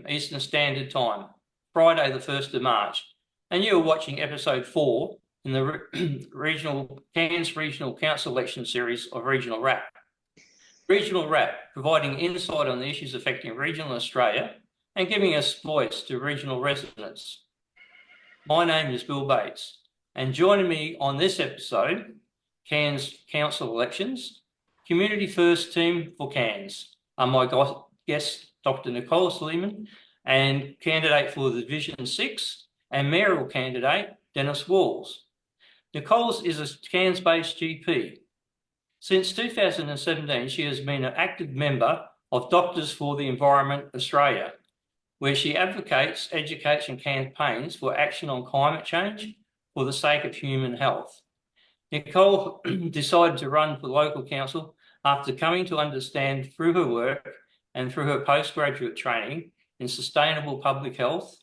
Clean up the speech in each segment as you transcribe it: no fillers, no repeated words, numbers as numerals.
p.m. Eastern Standard Time, Friday the 1st of March. And you are watching episode 4 in the Cairns Regional Council election series of Regional RAP. Regional RAP, providing insight on the issues affecting regional Australia and giving us voice to regional residents. My name is Bill Bates, and joining me on this episode, Cairns Council Elections, Community First Team for Cairns, are my guest, Dr. Nicole Sleeman, and candidate for the Division 6 and mayoral candidate, Denis Walls. Nicole is a Cairns-based GP. Since 2017, she has been an active member of Doctors for the Environment Australia, where she advocates, educates and campaigns for action on climate change for the sake of human health. Nicole decided to run for local council after coming to understand through her work and through her postgraduate training in sustainable public health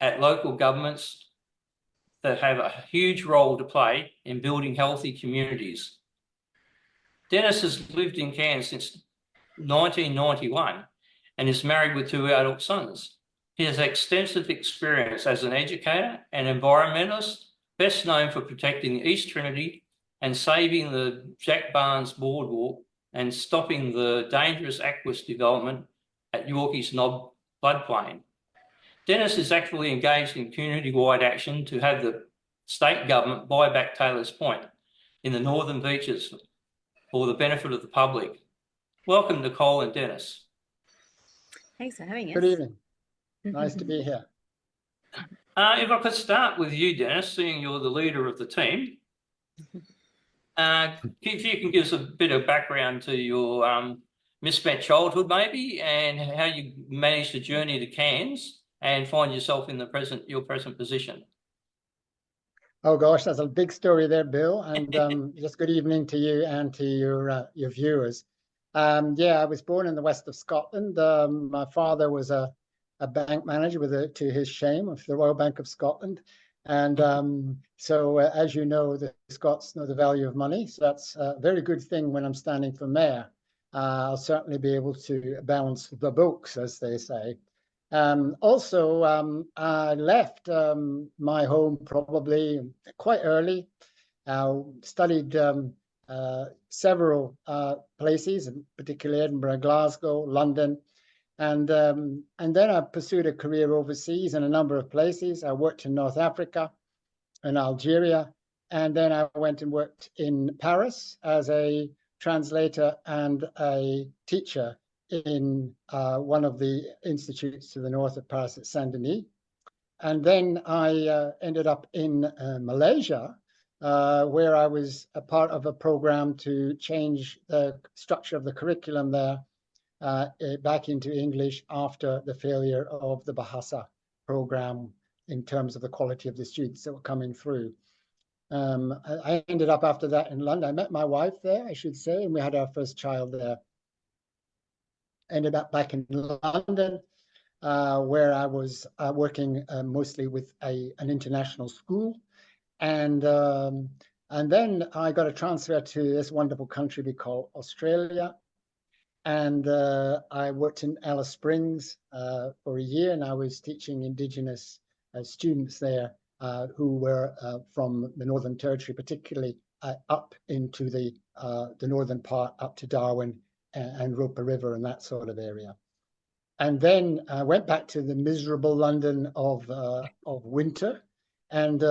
at local governments that have a huge role to play in building healthy communities. Denis has lived in Cairns since 1991 and is married with 2 adult sons. He has extensive experience as an educator and environmentalist, best known for protecting the East Trinity and saving the Jack Barnes Boardwalk and stopping the dangerous aqueous development at Yorkeys Knob floodplain. Denis is actively engaged in community-wide action to have the state government buy back Taylor's Point in the Northern Beaches for the benefit of the public. Welcome, Nicole and Denis. Thanks for having us. Good evening. Nice to be here. If I could start with you, Denis, seeing you're the leader of the team, if you can give us a bit of background to your misspent childhood, maybe, and how you managed to journey to Cairns and find yourself in your present position. Oh gosh, that's a big story there, Bill. And just good evening to you and to your viewers. Yeah, I was born in the west of Scotland. My father was a bank manager to his shame, of the Royal Bank of Scotland. And so, as you know, the Scots know the value of money. So that's a very good thing when I'm standing for mayor. I'll certainly be able to balance the books, as they say. Also, I left my home probably quite early. Studied several places, particularly Edinburgh, Glasgow, London. And then I pursued a career overseas in a number of places. I worked in North Africa and Algeria. And then I went and worked in Paris as a translator and a teacher in one of the institutes to the north of Paris at Saint-Denis. And then I ended up in Malaysia, where I was a part of a program to change the structure of the curriculum there back into English after the failure of the Bahasa program in terms of the quality of the students that were coming through. I ended up after that in London. I met my wife there, I should say, and we had our first child there. Ended up back in London, where I was working mostly with an international school. And then I got a transfer to this wonderful country we call Australia. And I worked in Alice Springs for a year, and I was teaching Indigenous students there who were from the Northern Territory, particularly up into the northern part, up to Darwin and Roper River and that sort of area. And then I went back to the miserable London of winter, and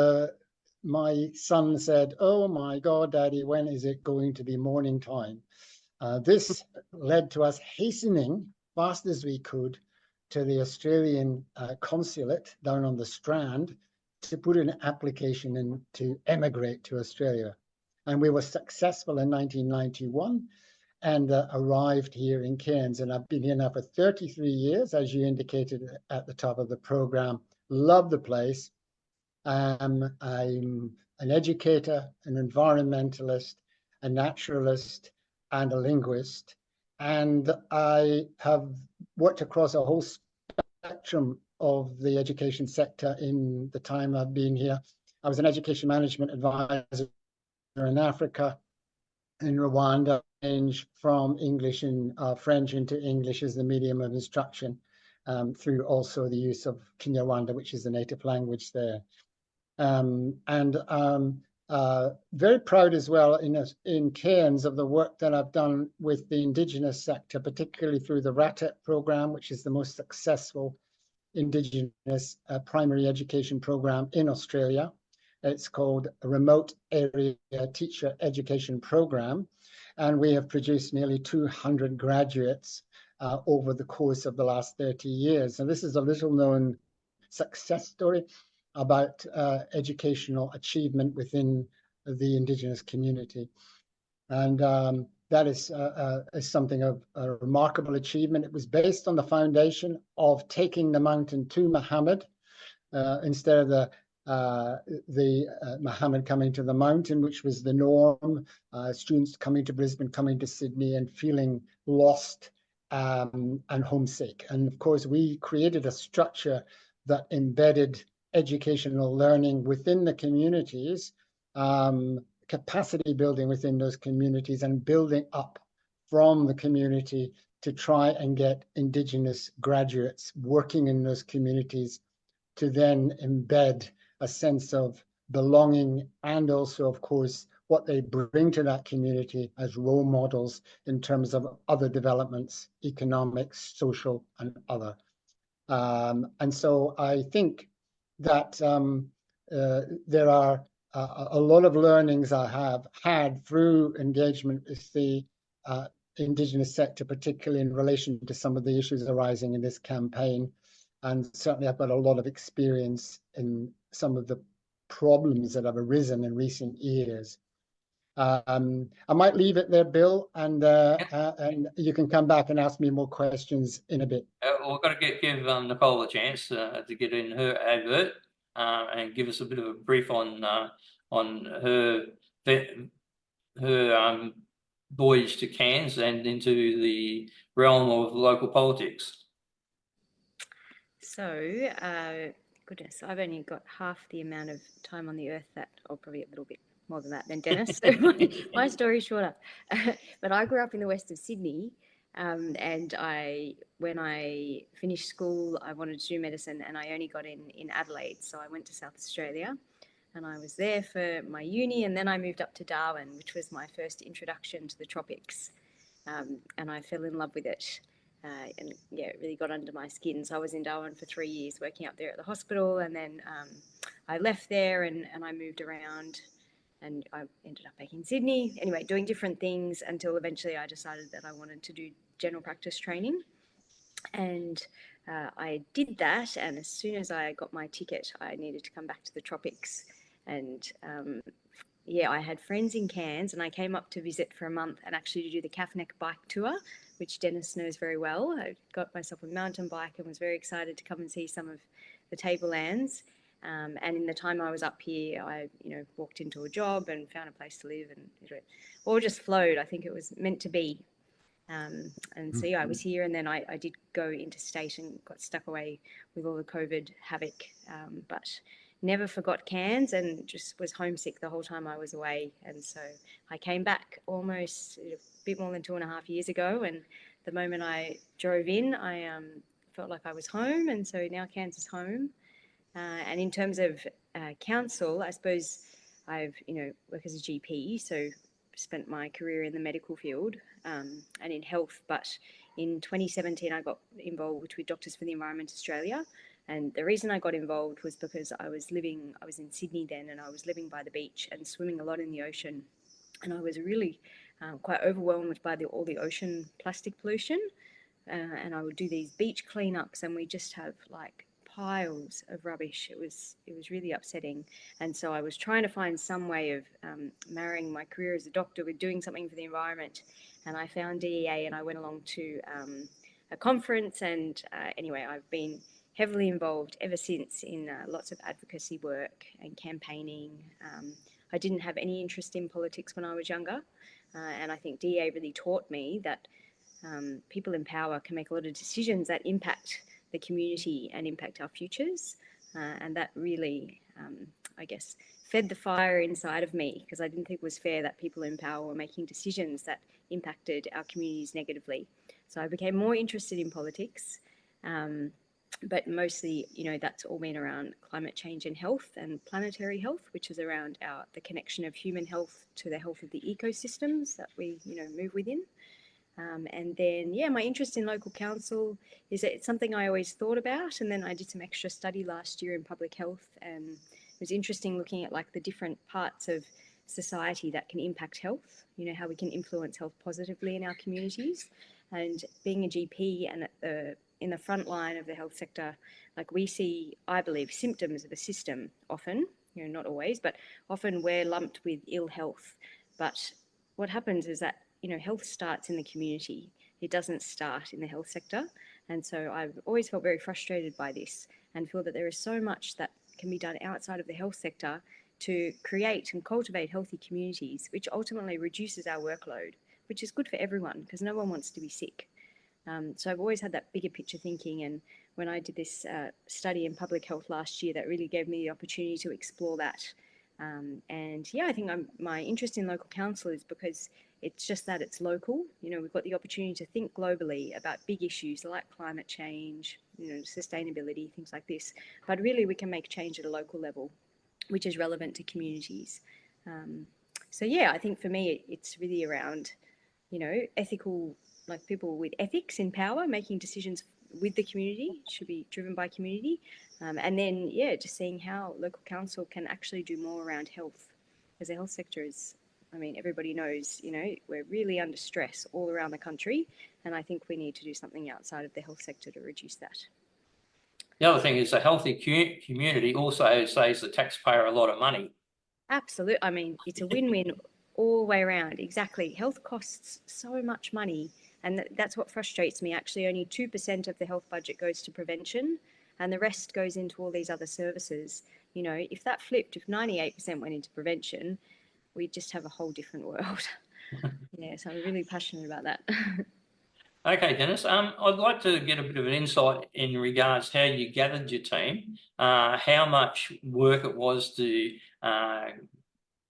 my son said, "Oh my God, Daddy, when is it going to be morning time?" This led to us hastening fast as we could to the Australian consulate down on the Strand to put an application in to emigrate to Australia. And we were successful in 1991 and arrived here in Cairns. And I've been here now for 33 years, as you indicated at the top of the program. Love the place. I'm an educator, an environmentalist, a naturalist, and a linguist. And I have worked across a whole spectrum of the education sector in the time I've been here. I was an education management advisor in Africa, in Rwanda, from English and French into English as the medium of instruction. through also the use of Kinyarwanda, which is the native language there. Very proud as well in Cairns of the work that I've done with the Indigenous sector, particularly through the RATEP program, which is the most successful Indigenous primary education program in Australia. It's called a Remote Area Teacher Education Program, and we have produced nearly 200 graduates over the course of the last 30 years. And this is a little known success story about educational achievement within the Indigenous community. And that is something of a remarkable achievement. It was based on the foundation of taking the mountain to Muhammad instead of the Muhammad coming to the mountain, which was the norm. Students coming to Brisbane, coming to Sydney and feeling lost and homesick. And of course, we created a structure that embedded educational learning within the communities, capacity building within those communities, and building up from the community to try and get Indigenous graduates working in those communities to then embed a sense of belonging and also, of course, what they bring to that community as role models in terms of other developments, economics, social, and other. And so I think that there are a lot of learnings I have had through engagement with the Indigenous sector, particularly in relation to some of the issues arising in this campaign. And certainly I've got a lot of experience in some of the problems that have arisen in recent years. I might leave it there, Bill, and you can come back and ask me more questions in a bit. We've got to give Nicole a chance to get in her advert and give us a bit of a brief on her voyage to Cairns and into the realm of local politics. So, goodness, I've only got half the amount of time on the earth that, or probably a little bit more than that than Denis. So my story's shorter. But I grew up in the west of Sydney. And when I finished school, I wanted to do medicine, and I only got in Adelaide. So I went to South Australia, and I was there for my uni, and then I moved up to Darwin, which was my first introduction to the tropics. And I fell in love with it. And yeah, it really got under my skin. So I was in Darwin for 3 years, working up there at the hospital, and then I left there and I moved around, and I ended up back in Sydney. Anyway, doing different things until eventually I decided that I wanted to do general practice training. And I did that, and as soon as I got my ticket, I needed to come back to the tropics. And yeah, I had friends in Cairns, and I came up to visit for a month and actually to do the Calf Neck bike tour, which Denis knows very well. I got myself a mountain bike and was very excited to come and see some of the tablelands. And in the time I was up here, I walked into a job and found a place to live, and it all just flowed. I think it was meant to be. And so yeah, I was here, and then I did go interstate and got stuck away with all the COVID havoc, but never forgot Cairns and just was homesick the whole time I was away. And so I came back almost a bit more than 2.5 years ago, and the moment I drove in, I felt like I was home, and so now Cairns is home. And in terms of council, I suppose I've work as a GP, so spent my career in the medical field and in health. But in 2017, I got involved with Doctors for the Environment Australia. And the reason I got involved was because I was in Sydney then, and I was living by the beach and swimming a lot in the ocean. And I was really quite overwhelmed by all the ocean plastic pollution. And I would do these beach cleanups, and we just have like piles of rubbish. It was really upsetting. And so I was trying to find some way of marrying my career as a doctor with doing something for the environment. And I found DEA, and I went along to a conference. And anyway, I've been heavily involved ever since in lots of advocacy work and campaigning. I didn't have any interest in politics when I was younger. And I think DEA really taught me that people in power can make a lot of decisions that impact the community and impact our futures. And that really, I guess, fed the fire inside of me, because I didn't think it was fair that people in power were making decisions that impacted our communities negatively. So I became more interested in politics. But mostly, that's all been around climate change and health and planetary health, which is around the connection of human health to the health of the ecosystems that we, move within. And then, my interest in local council is that it's something I always thought about. And then I did some extra study last year in public health, and it was interesting looking at like the different parts of society that can impact health, how we can influence health positively in our communities. And being a GP and in the front line of the health sector, like we see, I believe, symptoms of a system often, not always, but often we're lumped with ill health. But what happens is that, health starts in the community. It doesn't start in the health sector. And so I've always felt very frustrated by this and feel that there is so much that can be done outside of the health sector to create and cultivate healthy communities, which ultimately reduces our workload, which is good for everyone because no one wants to be sick. So I've always had that bigger picture thinking. And when I did this study in public health last year, that really gave me the opportunity to explore that. And I think my interest in local council is because it's just that it's local. We've got the opportunity to think globally about big issues like climate change, sustainability, things like this. But really we can make change at a local level, which is relevant to communities. I think for me, it's really around, ethical, like people with ethics in power, making decisions with the community, should be driven by community. And then, just seeing how local council can actually do more around health, as the health sector is, everybody knows, we're really under stress all around the country. And I think we need to do something outside of the health sector to reduce that. The other thing is a healthy community also saves the taxpayer a lot of money. Absolutely. It's a win-win all the way around. Exactly. Health costs so much money. And that's what frustrates me. Actually, only 2% of the health budget goes to prevention and the rest goes into all these other services. If that flipped, if 98% went into prevention, we'd just have a whole different world. So I'm really passionate about that. Okay, Denis, I'd like to get a bit of an insight in regards how you gathered your team, how much work it was to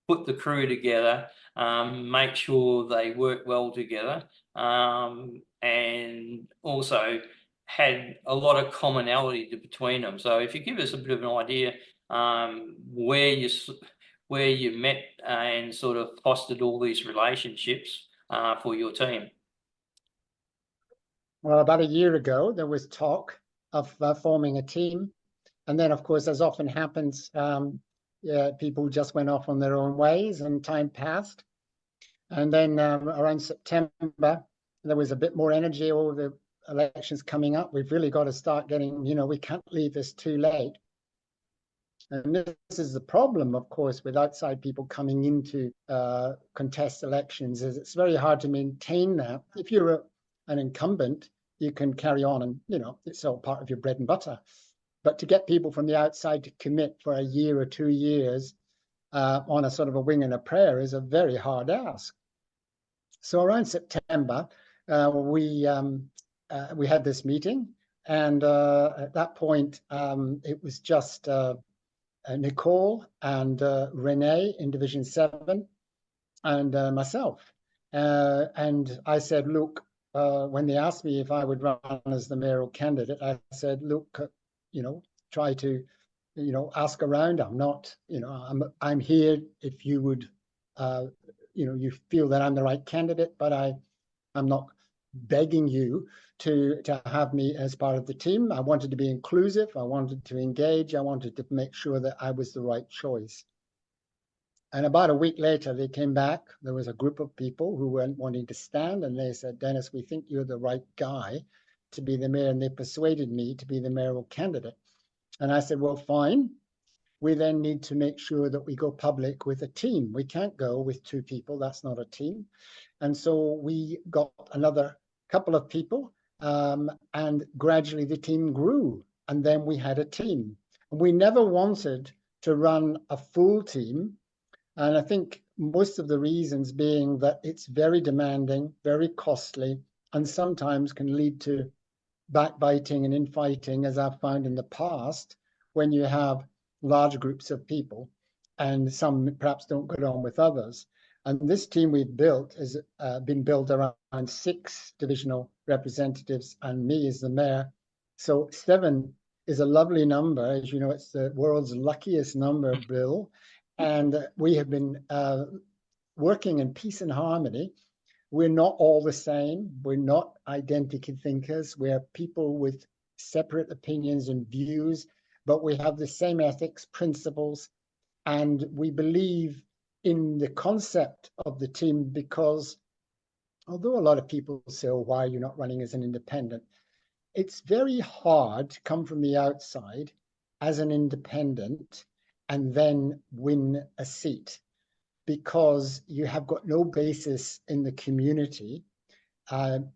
put the crew together, make sure they work well together, and also had a lot of commonality between them. So if you give us a bit of an idea where you met and sort of fostered all these relationships for your team. Well, about a year ago, there was talk of forming a team. And then, of course, as often happens, people just went off on their own ways and time passed. And then around September, there was a bit more energy over the elections coming up. We've really got to start getting, we can't leave this too late. And this is the problem, of course, with outside people coming into contest elections, is it's very hard to maintain that. If you're an incumbent, you can carry on and, it's all part of your bread and butter. But to get people from the outside to commit for a year or 2 years on a sort of a wing and a prayer is a very hard ask. So around September, we had this meeting, and at that point, it was just Nicole and Renee in Division 7 and myself. And I said, look, when they asked me if I would run as the mayoral candidate, I said, look, try to, ask around. I'm not, I'm here if you would, you feel that I'm the right candidate, but I'm not begging you to have me as part of the team. I wanted to be inclusive. I wanted to engage. I wanted to make sure that I was the right choice. And about a week later, they came back. There was a group of people who weren't wanting to stand, and they said, Denis, we think you're the right guy to be the mayor. And they persuaded me to be the mayoral candidate. And I said, well, fine. We then need to make sure that we go public with a team. We can't go with 2 people. That's not a team. And so we got another couple of people, and gradually the team grew. And then we had a team. And we never wanted to run a full team. And I think most of the reasons being that it's very demanding, very costly, and sometimes can lead to backbiting and infighting, as I've found in the past, when you have large groups of people and some perhaps don't get on with others. And this team we've built has been built around 6 divisional representatives and me as the mayor, So 7 is a lovely number. As you know, it's the world's luckiest number, Bill. And we have been working in peace and harmony. We're not all the same. We're not identical thinkers. We're people with separate opinions and views, but we have the same ethics, principles, and we believe in the concept of the team because although a lot of people say, oh, why are you not running as an independent? It's very hard to come from the outside as an independent and then win a seat because you have got no basis in the community.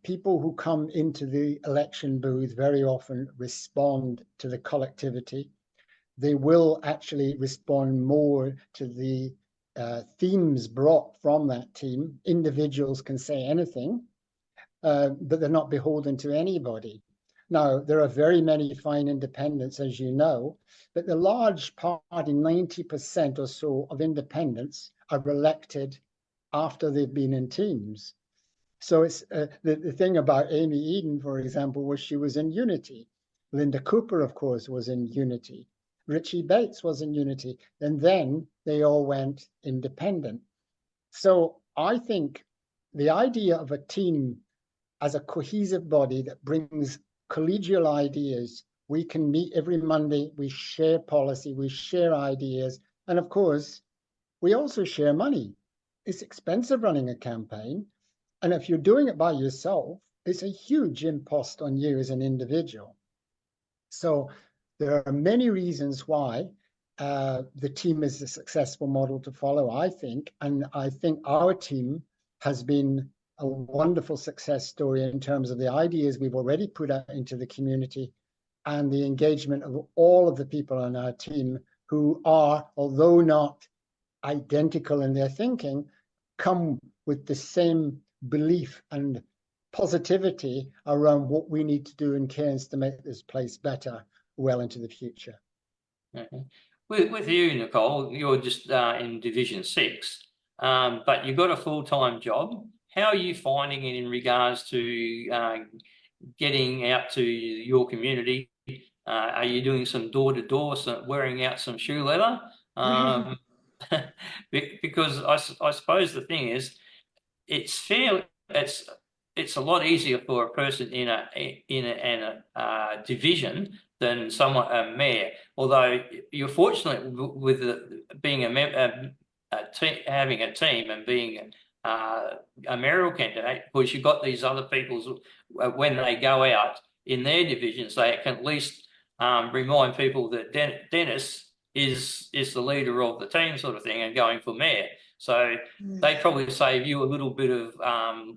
People who come into the election booth very often respond to the collectivity. They will actually respond more to the themes brought from that team. Individuals can say anything, but they're not beholden to anybody. Now, there are very many fine independents, as you know, but the large party, 90% or so of independents are elected after they've been in teams. So it's the thing about Amy Eden, for example, was she was in Unity. Linda Cooper, of course, was in Unity. Richie Bates was in Unity. And then they all went independent. So I think the idea of a team as a cohesive body that brings collegial ideas. We can meet every Monday, we share policy, we share ideas, and of course, we also share money. It's expensive running a campaign, and if you're doing it by yourself, it's a huge impost on you as an individual. So there are many reasons why the team is a successful model to follow, I think, and I think our team has been a wonderful success story in terms of the ideas we've already put out into the community and the engagement of all of the people on our team who are, although not identical in their thinking, come with the same belief and positivity around what we need to do in Cairns to make this place better well into the future. Okay. With you, Nicole, you're just in Division 6, but you've got a full-time job. How are you finding it in regards to getting out to your community? Are you doing some door-to-door, wearing out some shoe leather? Because I suppose the thing is, it's a lot easier for a person in a division than someone a mayor. Although you're fortunate with being having a team and being a mayoral candidate, because you've got these other people when they go out in their divisions, they can at least remind people that Denis is the leader of the team, sort of thing, and going for mayor. So they probably save you a little bit of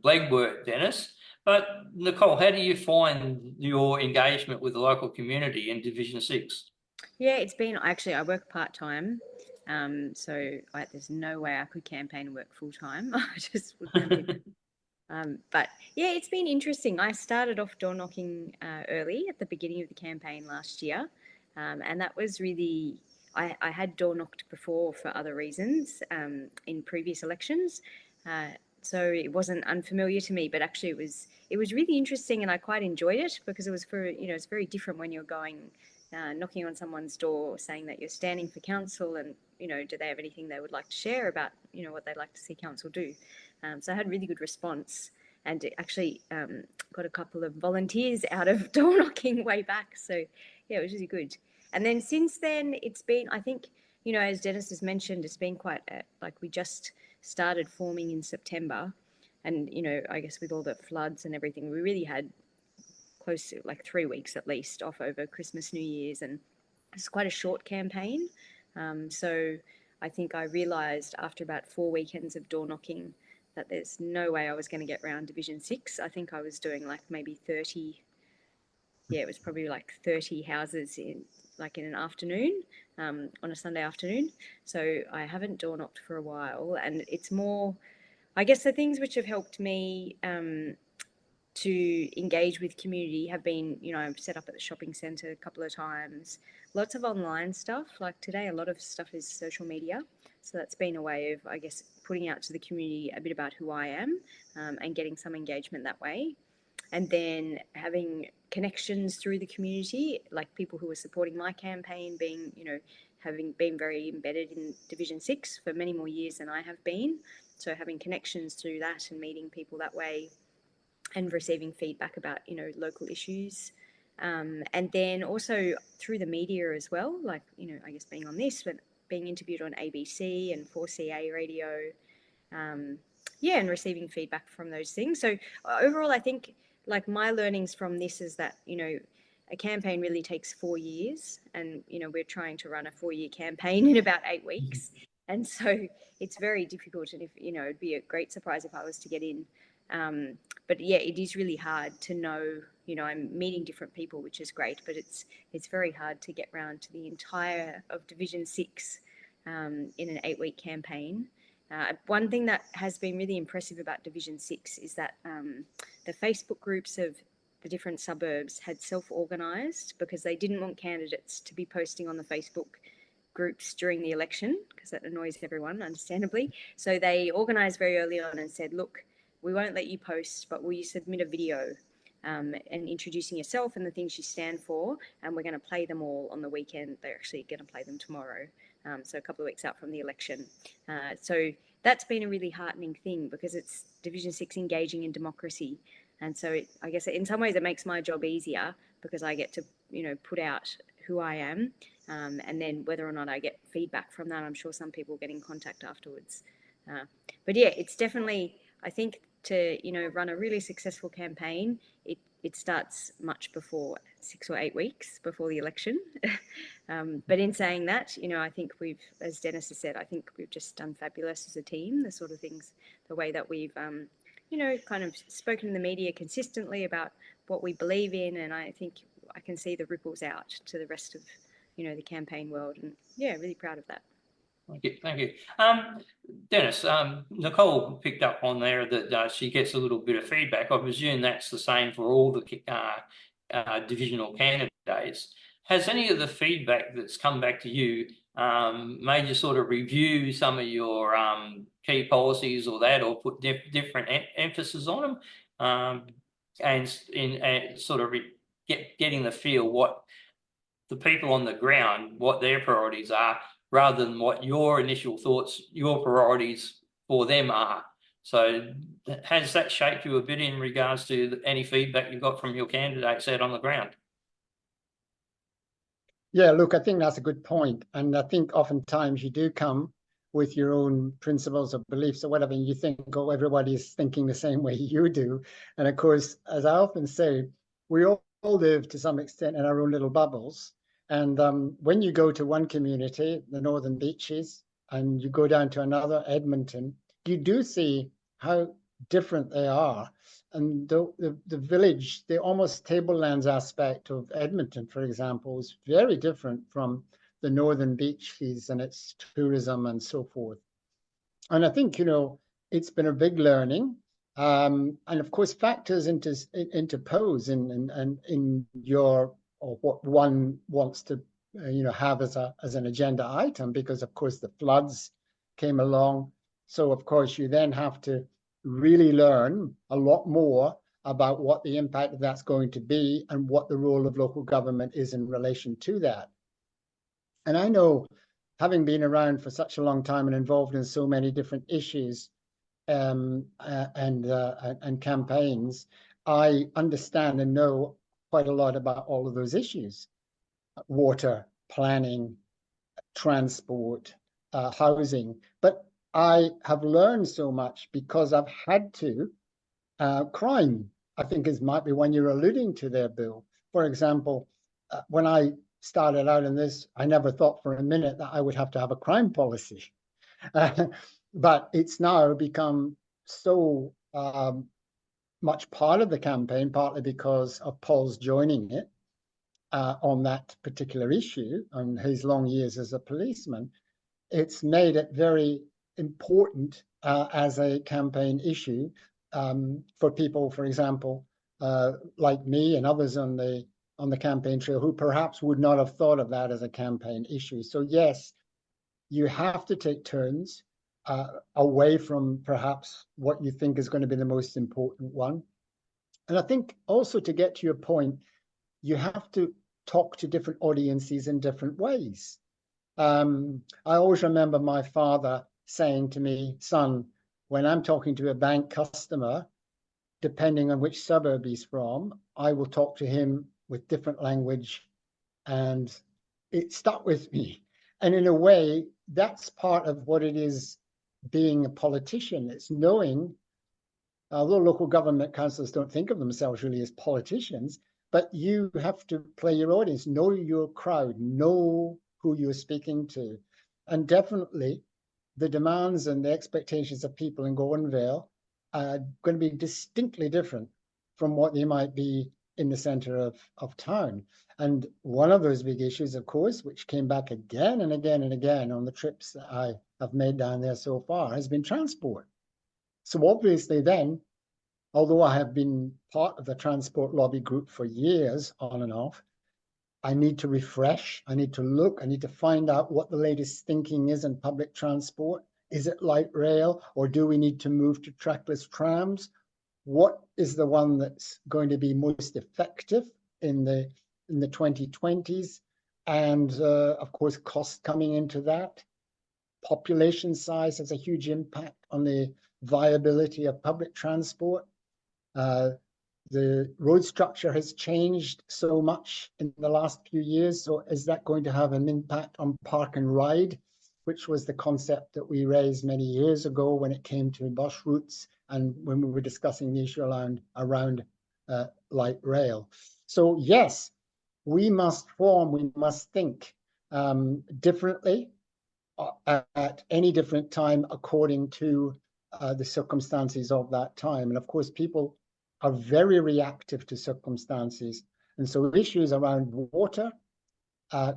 legwork, Denis. But Nicole, how do you find your engagement with the local community in Division 6? Yeah, it's been actually, I work part-time. So there's no way I could campaign and work full-time. I just wouldn't be. But yeah, it's been interesting. I started off door knocking early at the beginning of the campaign last year. And that was really, I had door knocked before for other reasons in previous elections. So it wasn't unfamiliar to me, but actually it was really interesting and I quite enjoyed it because it was it's very different when you're going knocking on someone's door saying that you're standing for council and, do they have anything they would like to share about, what they'd like to see council do. So I had really good response and it actually got a couple of volunteers out of door knocking way back. So yeah, it was really good. And then since then it's been, I think, as Denis has mentioned, it's been quite we just started forming in September and, I guess with all the floods and everything, we really had close to 3 weeks at least off over Christmas, New Year's, and it's quite a short campaign. So I think I realised after about 4 weekends of door knocking that there's no way I was going to get round Division 6. I think I was doing maybe 30, it was probably 30 houses in an afternoon, on a Sunday afternoon. So I haven't door knocked for a while, and it's more, I guess the things which have helped me to engage with community have been, I've set up at the shopping centre a couple of times, lots of online stuff. Like today, a lot of stuff is social media. So that's been a way of, I guess, putting out to the community a bit about who I am and getting some engagement that way. And then having connections through the community, like people who were supporting my campaign being, having been very embedded in Division 6 for many more years than I have been. So having connections through that and meeting people that way and receiving feedback about, local issues. And then also through the media as well, like, I guess being on this, but being interviewed on ABC and 4CA radio. And receiving feedback from those things. So overall, I think like my learnings from this is that, a campaign really takes 4 years, and, we're trying to run a 4-year campaign in about 8 weeks. And so it's very difficult. And if, it'd be a great surprise if I was to get in. But yeah, it is really hard to know, I'm meeting different people, which is great, but it's very hard to get round to the entire of Division 6 in an 8-week campaign. One thing that has been really impressive about Division 6 is that the Facebook groups of the different suburbs had self-organised because they didn't want candidates to be posting on the Facebook groups during the election, because that annoys everyone, understandably. So they organised very early on and said, look, we won't let you post, but will you submit a video and introducing yourself and the things you stand for, and we're going to play them all on the weekend. They're actually going to play them tomorrow. So a couple of weeks out from the election. So that's been a really heartening thing, because it's Division 6 engaging in democracy. And so I guess in some ways it makes my job easier, because I get to, put out who I am. And then whether or not I get feedback from that, I'm sure some people get in contact afterwards. But yeah, it's definitely, I think, to, run a really successful campaign, it starts much before 6 or 8 weeks before the election. But in saying that, I think we've, as Denis has said, I think we've just done fabulous as a team, the sort of things, the way that we've, kind of spoken in the media consistently about what we believe in. And I think I can see the ripples out to the rest of, the campaign world. And yeah, really proud of that. Thank you. Denis, Nicole picked up on there that she gets a little bit of feedback. I presume that's the same for all the divisional candidates. Has any of the feedback that's come back to you made you sort of review some of your key policies or that, or put different emphasis on them, and in sort of getting the feel what the people on the ground, what their priorities are, rather than what your initial thoughts, your priorities for them are. So has that shaped you a bit in regards to any feedback you got from your candidates out on the ground? Yeah, look, I think that's a good point. And I think oftentimes you do come with your own principles or beliefs or whatever, and you think, oh, everybody's thinking the same way you do. And of course, as I often say, we all live to some extent in our own little bubbles. And when you go to one community, the Northern Beaches, and you go down to another, Edmonton, you do see how different they are. And the village, the almost tablelands aspect of Edmonton, for example, is very different from the Northern Beaches and its tourism and so forth. And I think, it's been a big learning. And of course, factors interpose in your, or what one wants to, have as an agenda item, because of course the floods came along. So of course you then have to really learn a lot more about what the impact of that's going to be and what the role of local government is in relation to that. And I know, having been around for such a long time and involved in so many different issues and campaigns, I understand and know quite a lot about all of those issues: water, planning, transport, housing. But I have learned so much because I've had to. Crime, I think, might be one you're alluding to there, Bill. For example, when I started out in this, I never thought for a minute that I would have to have a crime policy. But it's now become so much part of the campaign, partly because of Paul's joining it on that particular issue and his long years as a policeman. It's made it very important as a campaign issue for people, for example, like me and others on the campaign trail, who perhaps would not have thought of that as a campaign issue. So yes, you have to take turns away from perhaps what you think is going to be the most important one. And I think also, to get to your point, you have to talk to different audiences in different ways. I always remember my father saying to me, son, when I'm talking to a bank customer, depending on which suburb he's from, I will talk to him with different language, and it stuck with me. And in a way, that's part of what it is being a politician. It's knowing, although local government councillors don't think of themselves really as politicians, but you have to play your audience, know your crowd, know who you're speaking to. And definitely the demands and the expectations of people in Gordonvale are going to be distinctly different from what they might be in the center of town. And one of those big issues, of course, which came back again and again and again on the trips that I have made down there so far, has been transport. So obviously then, although I have been part of the transport lobby group for years on and off, I need to refresh, I need to look, I need to find out what the latest thinking is in public transport. Is it light rail, or do we need to move to trackless trams? What is the one that's going to be most effective in the 2020s? And of course, cost coming into that. Population size has a huge impact on the viability of public transport. The road structure has changed so much in the last few years. So is that going to have an impact on park and ride, which was the concept that we raised many years ago when it came to bus routes and when we were discussing the issue around light rail? So yes, we must think differently at any different time according to the circumstances of that time. And of course, people are very reactive to circumstances. And so issues around water,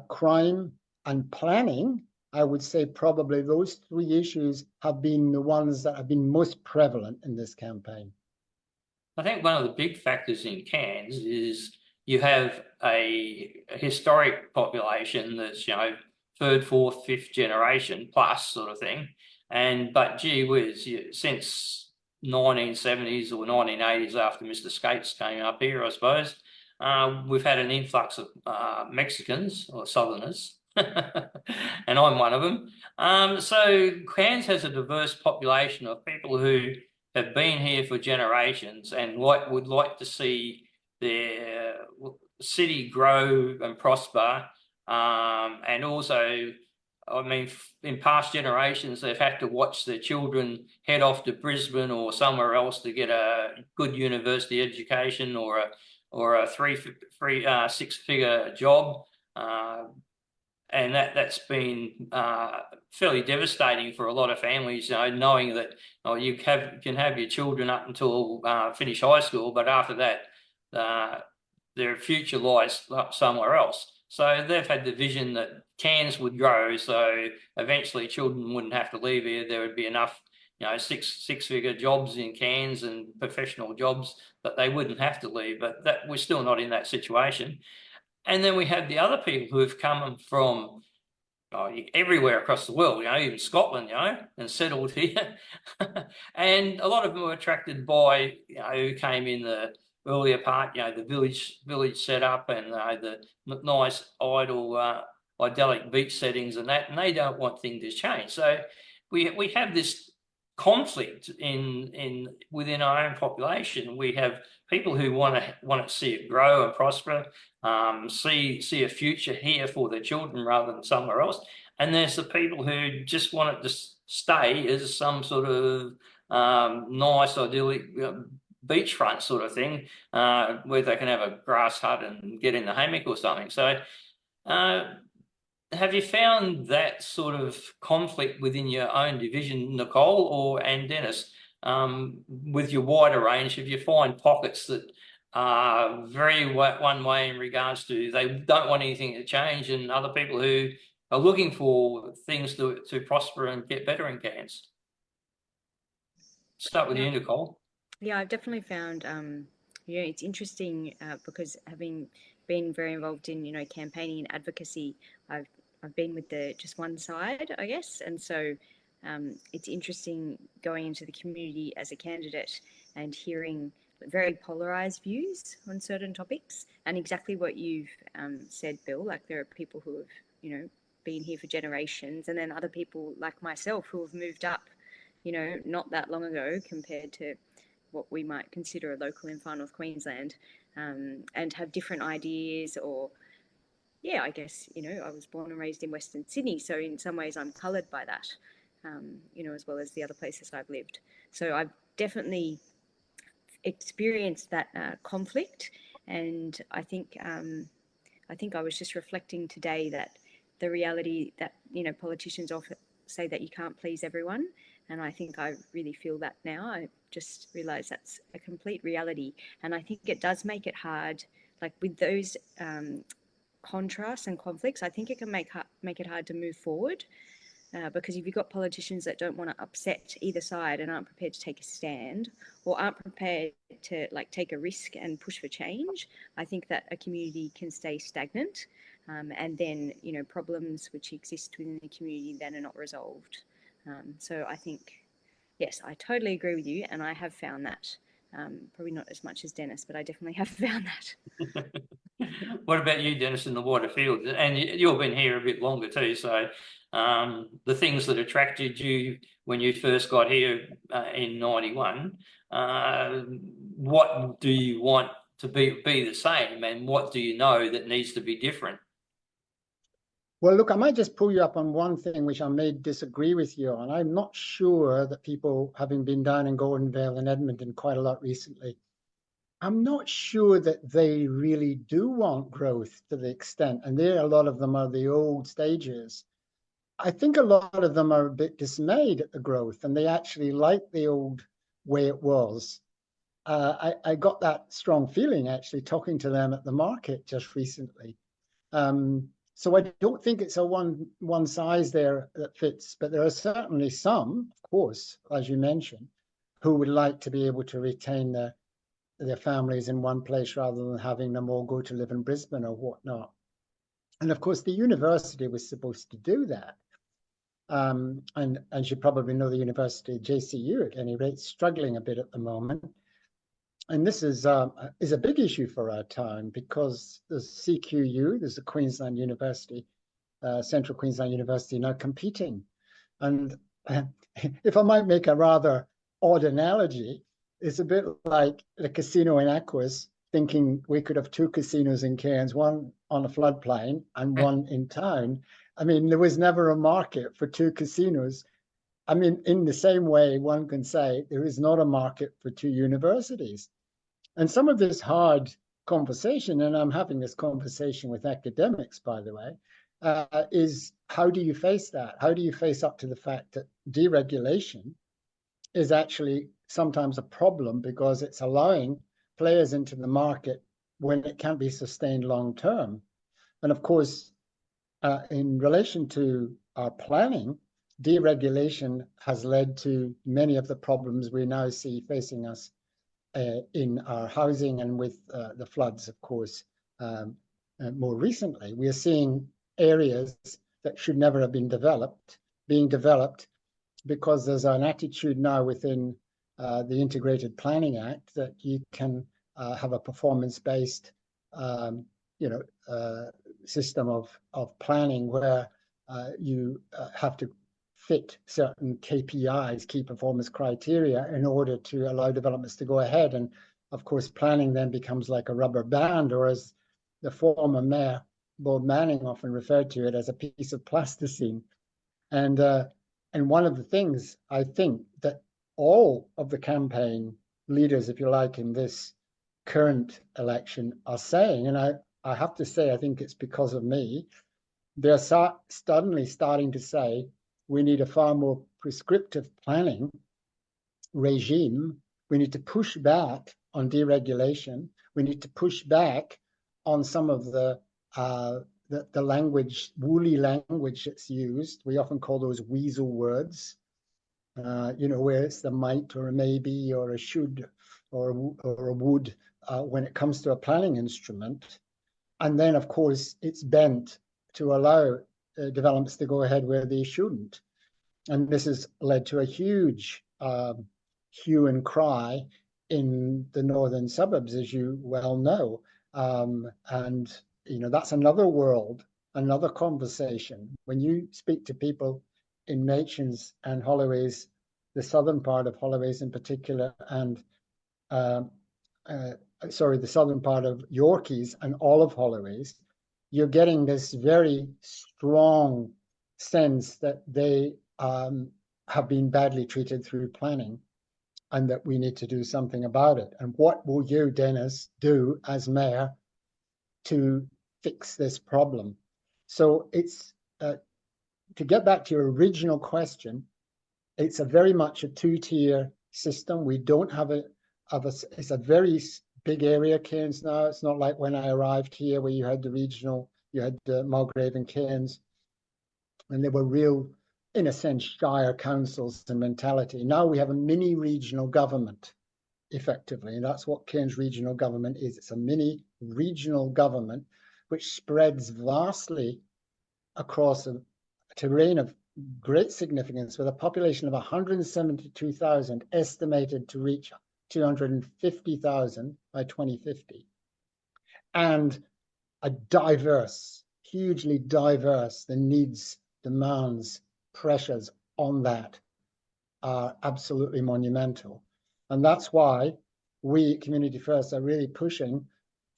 crime, and planning, I would say probably those three issues have been the ones that have been most prevalent in this campaign. I think one of the big factors in Cairns is you have a historic population that's, third, fourth, fifth generation plus sort of thing. But gee whiz, since 1970s or 1980s, after Mr. Skates came up here, I suppose, we've had an influx of Mexicans or Southerners, and I'm one of them. So Cairns has a diverse population of people who have been here for generations and would like to see their city grow and prosper. And also, I mean, in past generations, they've had to watch their children head off to Brisbane or somewhere else to get a good university education or a six-figure job. And that's been fairly devastating for a lot of families, knowing that you can have your children up until finish high school, but after that, their future lies somewhere else. So they've had the vision that Cairns would grow, so eventually children wouldn't have to leave here. There would be enough, six-figure jobs in Cairns and professional jobs that they wouldn't have to leave. But we're still not in that situation. And then we have the other people who have come from everywhere across the world, even Scotland, and settled here. And a lot of them were attracted by, who came in the earlier part, the village setup and the nice idyllic beach settings and that, and they don't want things to change. So we have this conflict within our own population. We have people who want to see it grow and prosper, see a future here for their children rather than somewhere else. And there's the people who just want it to stay as some sort of nice idyllic beachfront sort of thing, where they can have a grass hut and get in the hammock or something. So have you found that sort of conflict within your own division, Nicole and Denis, with your wider range? Have you find pockets that are very one way in regards to they don't want anything to change, and other people who are looking for things to prosper and get better in Cairns? Start with you, Nicole. Yeah, I've definitely found, it's interesting because having been very involved in, campaigning and advocacy, I've been with just one side, I guess. And so it's interesting going into the community as a candidate and hearing very polarized views on certain topics, and exactly what you've said, Bill. Like there are people who have, you know, been here for generations, and then other people like myself who have moved up, you know, not that long ago compared to what we might consider a local in Far North Queensland, and have different ideas. Or yeah, I guess, you know, I was born and raised in Western Sydney, so in some ways I'm coloured by that, you know, as well as the other places I've lived. So I've definitely experienced that conflict, and I think I was just reflecting today that the reality that, you know, politicians often say that you can't please everyone, and I think I really feel that now. I just realised that's a complete reality, and I think it does make it hard, like with those contrasts and conflicts. I think it can make it hard to move forward. Because if you've got politicians that don't want to upset either side and aren't prepared to take a stand, or aren't prepared to like take a risk and push for change, I think that a community can stay stagnant, and then, you know, problems which exist within the community then are not resolved. So I think, yes, I totally agree with you, and I have found that. Probably not as much as Denis, but I definitely have found that. What about you, Denis, in the wider field? And you've been here a bit longer too, so the things that attracted you when you first got here in 91, what do you want to be the same, and what do you know that needs to be different? Well, look, I might just pull you up on one thing which I may disagree with you on. I'm not sure that people, having been down in Gordonvale and Edmonton quite a lot recently, I'm not sure that they really do want growth to the extent, and there a lot of them are the old stages. I think a lot of them are a bit dismayed at the growth, and they actually like the old way it was. I got that strong feeling actually talking to them at the market just recently. So I don't think it's a one size there that fits, but there are certainly some, of course, as you mentioned, who would like to be able to retain their families in one place rather than having them all go to live in Brisbane or whatnot. And of course, the university was supposed to do that. And as you probably know, the university, JCU at any rate, struggling a bit at the moment. And this is a big issue for our town, because the CQU, there's the Queensland University, Central Queensland University, now competing. And if I might make a rather odd analogy, it's a bit like the casino in Aquis thinking we could have two casinos in Cairns, one on a floodplain and one in town. I mean, there was never a market for two casinos. I mean, in the same way, one can say there is not a market for two universities. And some of this hard conversation, and I'm having this conversation with academics, by the way, is how do you face that? How do you face up to the fact that deregulation is actually sometimes a problem because it's allowing players into the market when it can't be sustained long term? And of course, in relation to our planning, deregulation has led to many of the problems we now see facing us in our housing, and with the floods, of course, more recently. We are seeing areas that should never have been developed being developed because there's an attitude now within the Integrated Planning Act that you can have a performance-based system of planning where you have to fit certain KPIs, key performance criteria, in order to allow developments to go ahead. And of course, planning then becomes like a rubber band, or as the former mayor, Bob Manning, often referred to it, as a piece of plasticine. And one of the things I think that all of the campaign leaders, if you like, in this current election are saying, and I have to say, I think it's because of me, they're suddenly starting to say, we need a far more prescriptive planning regime. We need to push back on deregulation. We need to push back on some of the language, woolly language that's used. We often call those weasel words, where it's the might or a maybe or a should or a would when it comes to a planning instrument. And then, of course, it's bent to allow developments to go ahead where they shouldn't. And this has led to a huge hue and cry in the northern suburbs, as you well know. And, you know, that's another world, another conversation. When you speak to people in Machin's and Holloway's, the southern part of Holloway's in particular, and sorry, the southern part of Yorkie's and all of Holloway's, you're getting this very strong sense that they have been badly treated through planning and that we need to do something about it. And what will you, Denis, do as mayor to fix this problem? So it's, to get back to your original question, it's a very much a two-tier system. We don't have it's a very big area, Cairns now. It's not like when I arrived here where you had the regional, you had Mulgrave and Cairns, and they were real, in a sense, shire councils and mentality. Now we have a mini regional government, effectively, and that's what Cairns regional government is. It's a mini regional government which spreads vastly across a terrain of great significance, with a population of 172,000 estimated to reach 250,000 by 2050, and a diverse, hugely diverse, the needs, demands, pressures on that are absolutely monumental. And that's why we, Community First, are really pushing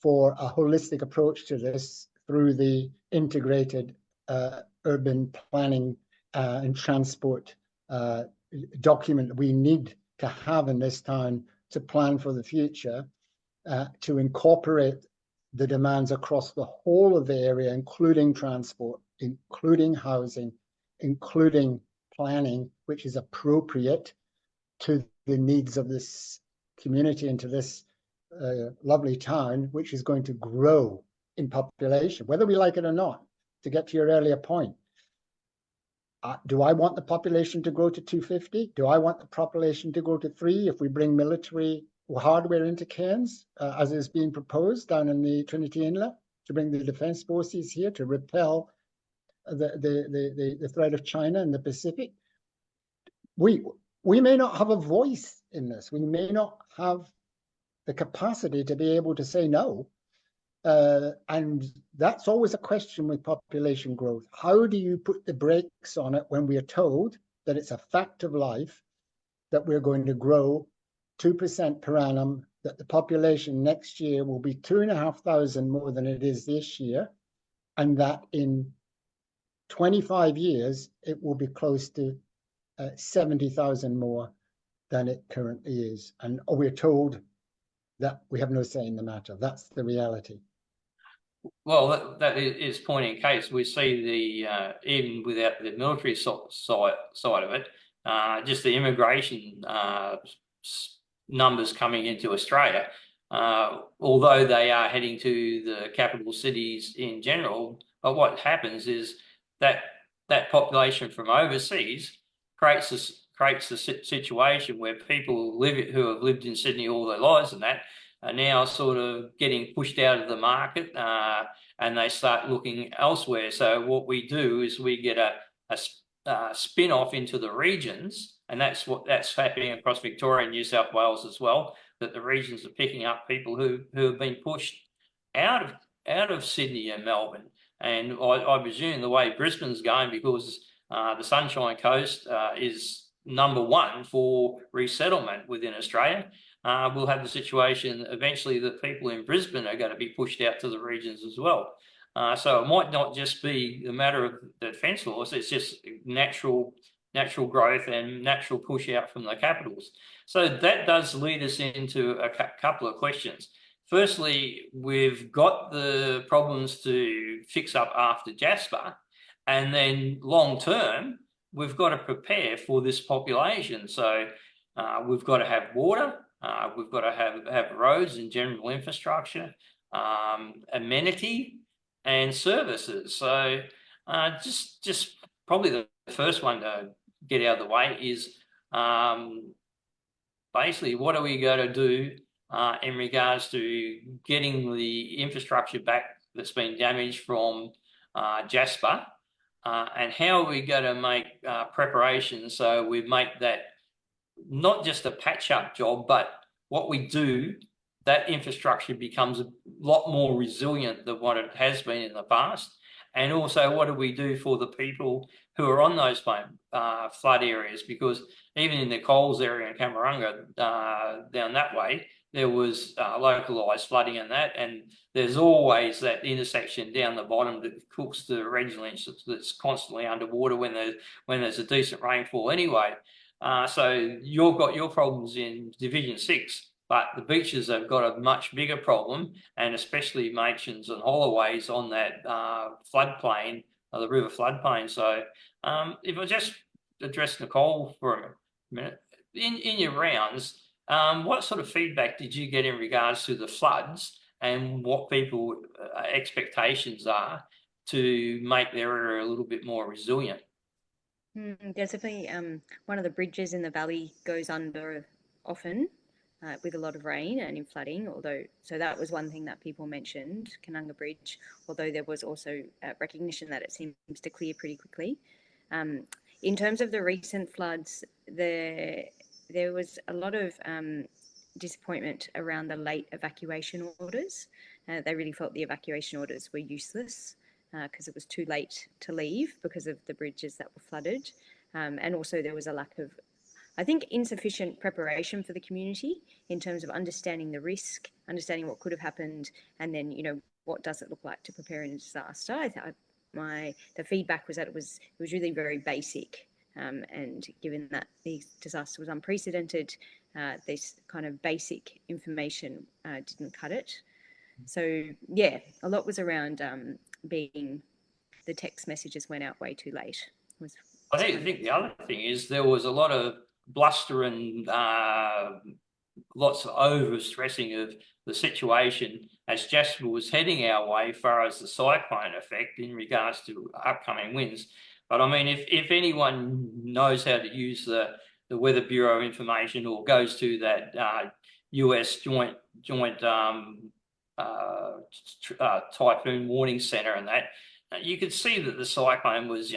for a holistic approach to this through the integrated urban planning and transport document we need to have in this town to plan for the future, to incorporate the demands across the whole of the area, including transport, including housing, including planning, which is appropriate to the needs of this community and to this lovely town, which is going to grow in population, whether we like it or not. To get to your earlier point, do I want the population to grow to 250? Do I want the population to go to 3 if we bring military hardware into Cairns, as is being proposed down in the Trinity Inlet, to bring the defense forces here to repel the threat of China in the Pacific? We may not have a voice in this. We may not have the capacity to be able to say no. And that's always a question with population growth. How do you put the brakes on it when we are told that it's a fact of life that we're going to grow 2% per annum, that the population next year will be 2,500 more than it is this year, and that in 25 years, it will be close to 70,000 more than it currently is. And we're told that we have no say in the matter. That's the reality. Well, that is point in case. We see the even without the military side of it, just the immigration numbers coming into Australia, although they are heading to the capital cities in general. But what happens is that population from overseas creates a situation where people who have lived in Sydney all their lives and that are now sort of getting pushed out of the market, and they start looking elsewhere. So what we do is we get a spin-off into the regions, and that's happening across Victoria and New South Wales as well, that the regions are picking up people who have been pushed out of Sydney and Melbourne. And I presume the way Brisbane's going, because the Sunshine Coast is #1 for resettlement within Australia, we'll have the situation eventually that people in Brisbane are going to be pushed out to the regions as well. So it might not just be a matter of the defence laws, it's just natural growth and natural push out from the capitals. So that does lead us into a couple of questions. Firstly, we've got the problems to fix up after Jasper, and then long term, we've got to prepare for this population. So we've got to have water, we've got to have roads and general infrastructure, amenity and services. So just probably the first one to get out of the way is basically what are we going to do in regards to getting the infrastructure back that's been damaged from Jasper, and how are we going to make preparations so we make that not just a patch-up job, but what we do, that infrastructure becomes a lot more resilient than what it has been in the past. And also, what do we do for the people who are on those flood areas? Because even in the Coles area in Camarunga, down that way, there was localised flooding in that, and there's always that intersection down the bottom that hooks the Reg Lynch that's constantly underwater when there's a decent rainfall anyway. So you've got your problems in Division 6, but the beaches have got a much bigger problem, and especially Machins and Holloways on that floodplain, the river floodplain. So if I just address Nicole for a minute, in your rounds, what sort of feedback did you get in regards to the floods and what people expectations are to make their area a little bit more resilient? There's definitely one of the bridges in the valley goes under often with a lot of rain and in flooding, so that was one thing that people mentioned, Canunga Bridge, although there was also recognition that it seems to clear pretty quickly. In terms of the recent floods, there was a lot of disappointment around the late evacuation orders. They really felt the evacuation orders were useless because it was too late to leave because of the bridges that were flooded. And also there was a lack of, I think, insufficient preparation for the community in terms of understanding the risk, understanding what could have happened, and then, what does it look like to prepare in a disaster. The feedback was that it was really very basic, and given that the disaster was unprecedented, this kind of basic information didn't cut it. So yeah, a lot was around being the text messages went out way too late. I think the other thing is there was a lot of bluster and lots of overstressing of the situation as Jasper was heading our way as far as the cyclone effect in regards to upcoming winds. But I mean, if anyone knows how to use the Weather Bureau information or goes to that US joint typhoon warning center and that, you could see that the cyclone was,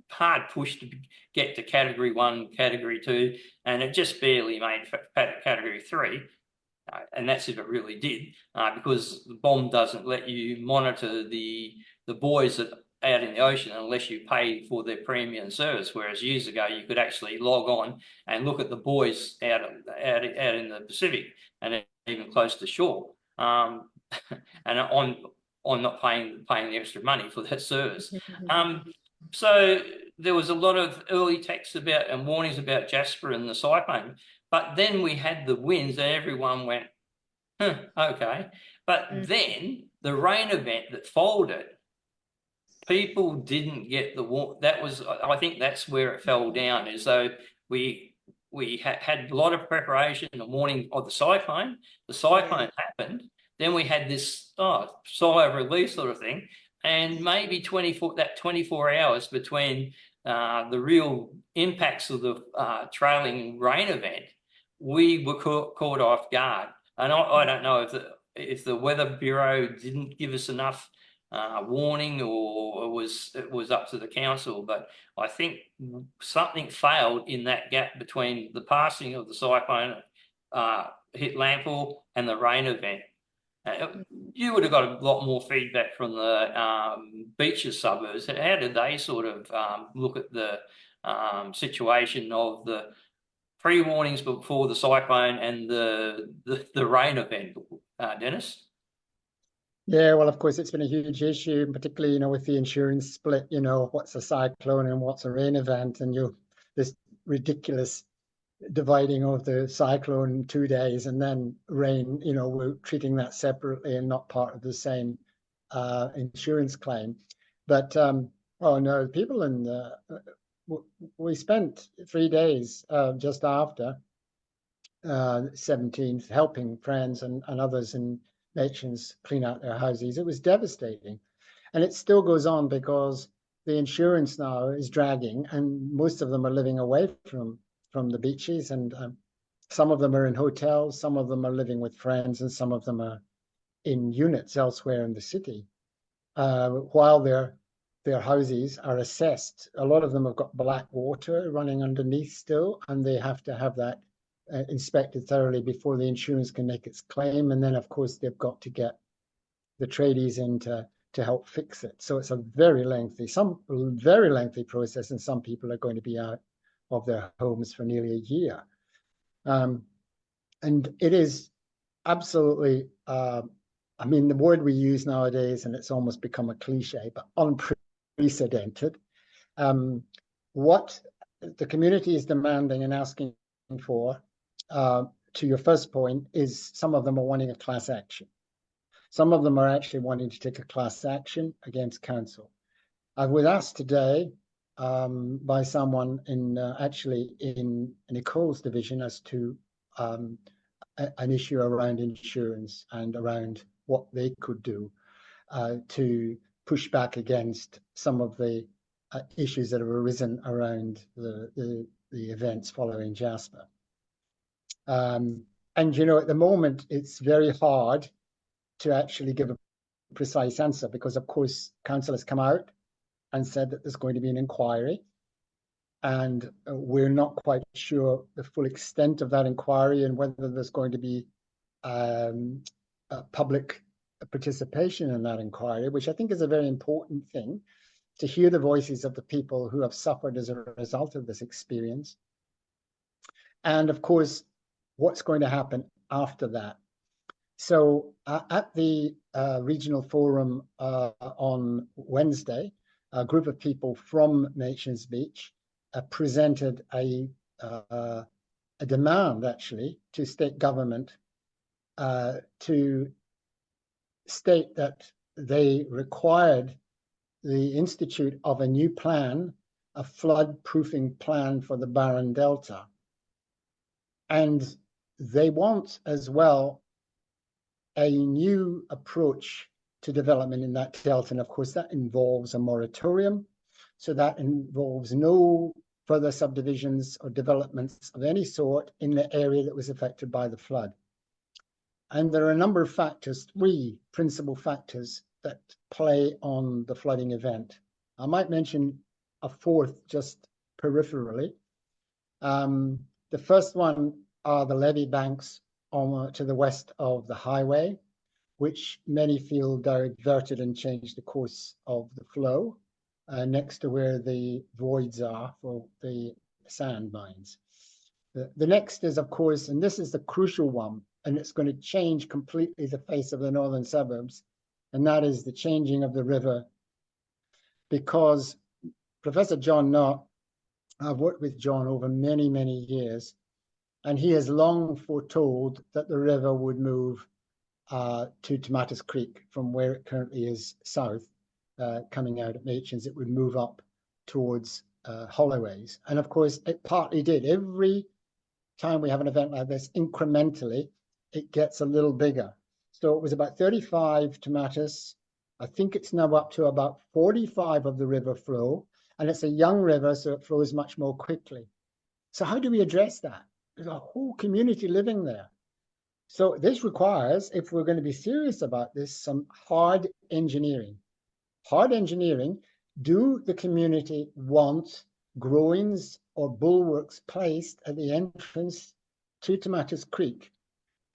hard pushed to get to Category 1, Category 2, and it just barely made Category 3. And that's if it really did, because the BOM doesn't let you monitor the buoys out in the ocean unless you pay for their premium service. Whereas years ago, you could actually log on and look at the buoys out in the Pacific and even close to shore. And I'm not paying the extra money for that service. So there was a lot of early texts about and warnings about Jasper and the cyclone, but then we had the winds and everyone went, okay. But then the rain event that followed, people didn't get the warning. I think that's where it fell down, is though we had a lot of preparation and warning of the cyclone. The cyclone happened. Then we had this sigh of relief sort of thing. And maybe 24 hours between the real impacts of the trailing rain event, we were caught off guard. And I don't know if the Weather Bureau didn't give us enough warning, or it was up to the council. But I think something failed in that gap between the passing of the cyclone hit landfall and the rain event. You would have got a lot more feedback from the beaches suburbs. How did they sort of look at the situation of the pre-warnings before the cyclone and the rain event, Denis? Yeah, well, of course, it's been a huge issue, particularly, with the insurance split, what's a cyclone and what's a rain event, and this ridiculous dividing of the cyclone in 2 days and then rain, we're treating that separately and not part of the same insurance claim. But oh no, people we spent 3 days just after 17th helping friends and others in nations clean out their houses. It was devastating, and it still goes on because the insurance now is dragging, and most of them are living away from the beaches, and some of them are in hotels, some of them are living with friends, and some of them are in units elsewhere in the city, while their houses are assessed. A lot of them have got black water running underneath still, and they have to have that inspected thoroughly before the insurance can make its claim. And then, of course, they've got to get the tradies in to help fix it. So it's a very lengthy process, and some people are going to be out of their homes for nearly a year. And it is absolutely, I mean, the word we use nowadays, and it's almost become a cliche, but unprecedented. What the community is demanding and asking for, to your first point, is some of them are wanting a class action. Some of them are actually wanting to take a class action against council. I was asked today by someone actually in Nicole's division as to an issue around insurance and around what they could do to push back against some of the issues that have arisen around the events following Jasper. And, you know, at the moment, it's very hard to actually give a precise answer because, of course, council has come out and said that there's going to be an inquiry. And we're not quite sure the full extent of that inquiry and whether there's going to be public participation in that inquiry, which I think is a very important thing, to hear the voices of the people who have suffered as a result of this experience. And of course, what's going to happen after that. So at the regional forum on Wednesday, a group of people from Nations Beach presented a demand actually to state government to state that they required the institute of a new plan, a flood-proofing plan for the Barron Delta. And they want as well a new approach to development in that delta. And of course, that involves a moratorium. So that involves no further subdivisions or developments of any sort in the area that was affected by the flood. And there are a number of factors, 3 principal factors that play on the flooding event. I might mention a 4th just peripherally. The first one are the levee banks to the west of the highway, which many feel diverted and changed the course of the flow next to where the voids are for the sand mines. The next is, of course, and this is the crucial one, and it's going to change completely the face of the northern suburbs, and that is the changing of the river, because Professor John Knott, I've worked with John over many, many years, and he has long foretold that the river would move to Tomatis Creek from where it currently is south, coming out at Machin's. It would move up towards Holloway's. And of course, it partly did. Every time we have an event like this, incrementally, it gets a little bigger. So it was about 35 Tomatis. I think it's now up to about 45 of the river flow. And it's a young river, so it flows much more quickly. So how do we address that? There's a whole community living there. So this requires, if we're going to be serious about this, some hard engineering. Hard engineering, do the community want groins or bulwarks placed at the entrance to Tomatis Creek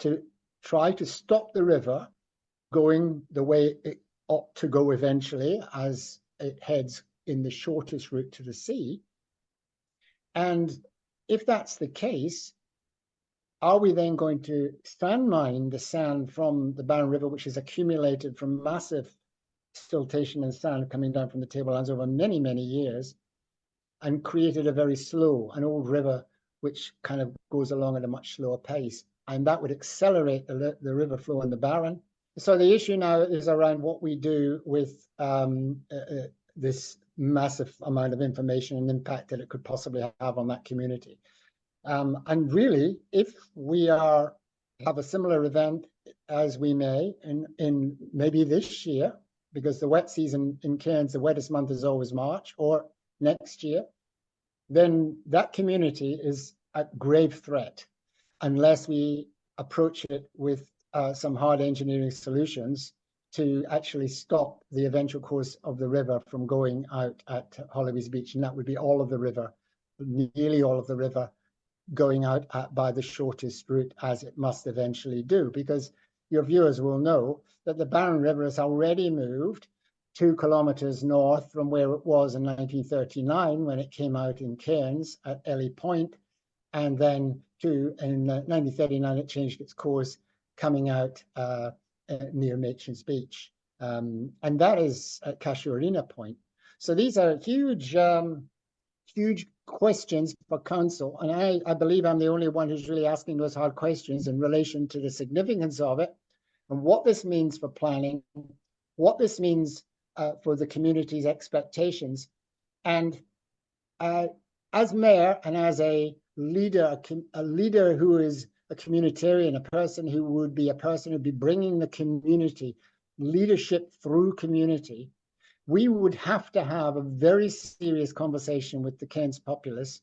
to try to stop the river going the way it ought to go eventually as it heads in the shortest route to the sea? And if that's the case, are we then going to sand mine the sand from the Barron River, which is accumulated from massive siltation and sand coming down from the tablelands over many, many years, and created a very slow, an old river, which kind of goes along at a much slower pace? And that would accelerate the river flow in the Barron. So the issue now is around what we do with this massive amount of information and impact that it could possibly have on that community. And really, if we have a similar event as we may in maybe this year, because the wet season in Cairns, the wettest month is always March, or next year, then that community is at grave threat unless we approach it with some hard engineering solutions to actually stop the eventual course of the river from going out at Hollywood Beach. And that would be all of the river, nearly all of the river, going out by the shortest route, as it must eventually do, because your viewers will know that the Barron River has already moved 2 kilometers north from where it was in 1939 when it came out in Cairns at Ellie Point, and then in 1939 it changed its course coming out near Machen's Beach, and that is at Casuarina Point. So these are huge questions for council, and I believe I'm the only one who's really asking those hard questions in relation to the significance of it and what this means for planning, what this means for the community's expectations. And as mayor and as a leader who is a communitarian, a person who would be bringing the community leadership through community, we would have to have a very serious conversation with the Cairns populace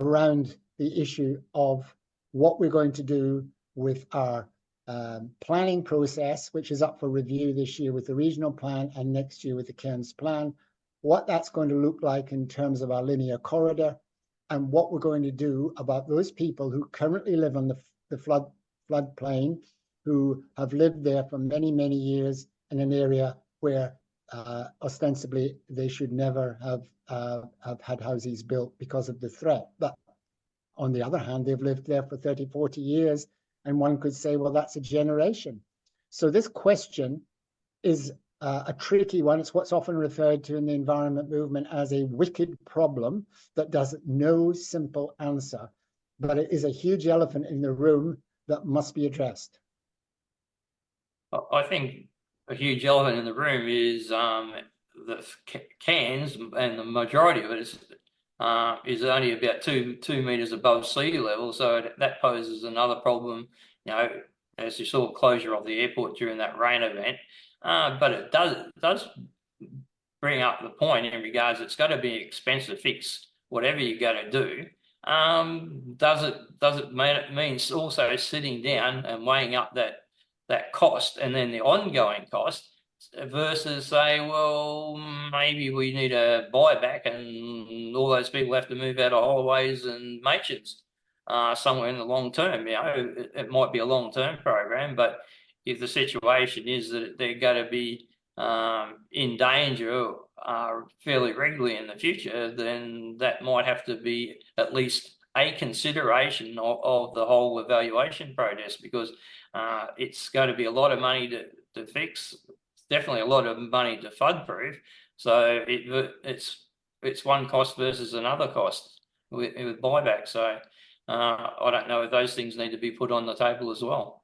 around the issue of what we're going to do with our planning process, which is up for review this year with the regional plan and next year with the Cairns plan, what that's going to look like in terms of our linear corridor, and what we're going to do about those people who currently live on the floodplain, who have lived there for many, many years in an area where ostensibly they should never have had houses built because of the threat. But on the other hand, they've lived there for 30, 40 years, and one could say, well, that's a generation. So this question is a tricky one. It's what's often referred to in the environment movement as a wicked problem that does no simple answer, but it is a huge elephant in the room that must be addressed. I think a huge elephant in the room is the Cairns, and the majority of it is only about two meters above sea level, so that poses another problem. You know, as you saw, closure of the airport during that rain event, but it does bring up the point in regards it's got to be an expensive fix, whatever you're going to do. Does it mean also sitting down and weighing up that cost and then the ongoing cost versus say, well, maybe we need a buyback and all those people have to move out of Holloway's and Machen's somewhere in the long term. You know, it might be a long-term program, but if the situation is that they're going to be in danger fairly regularly in the future, then that might have to be at least a consideration of the whole evaluation process, because it's going to be a lot of money to fix, definitely a lot of money to flood-proof. So it's one cost versus another cost with buyback. So I don't know if those things need to be put on the table as well.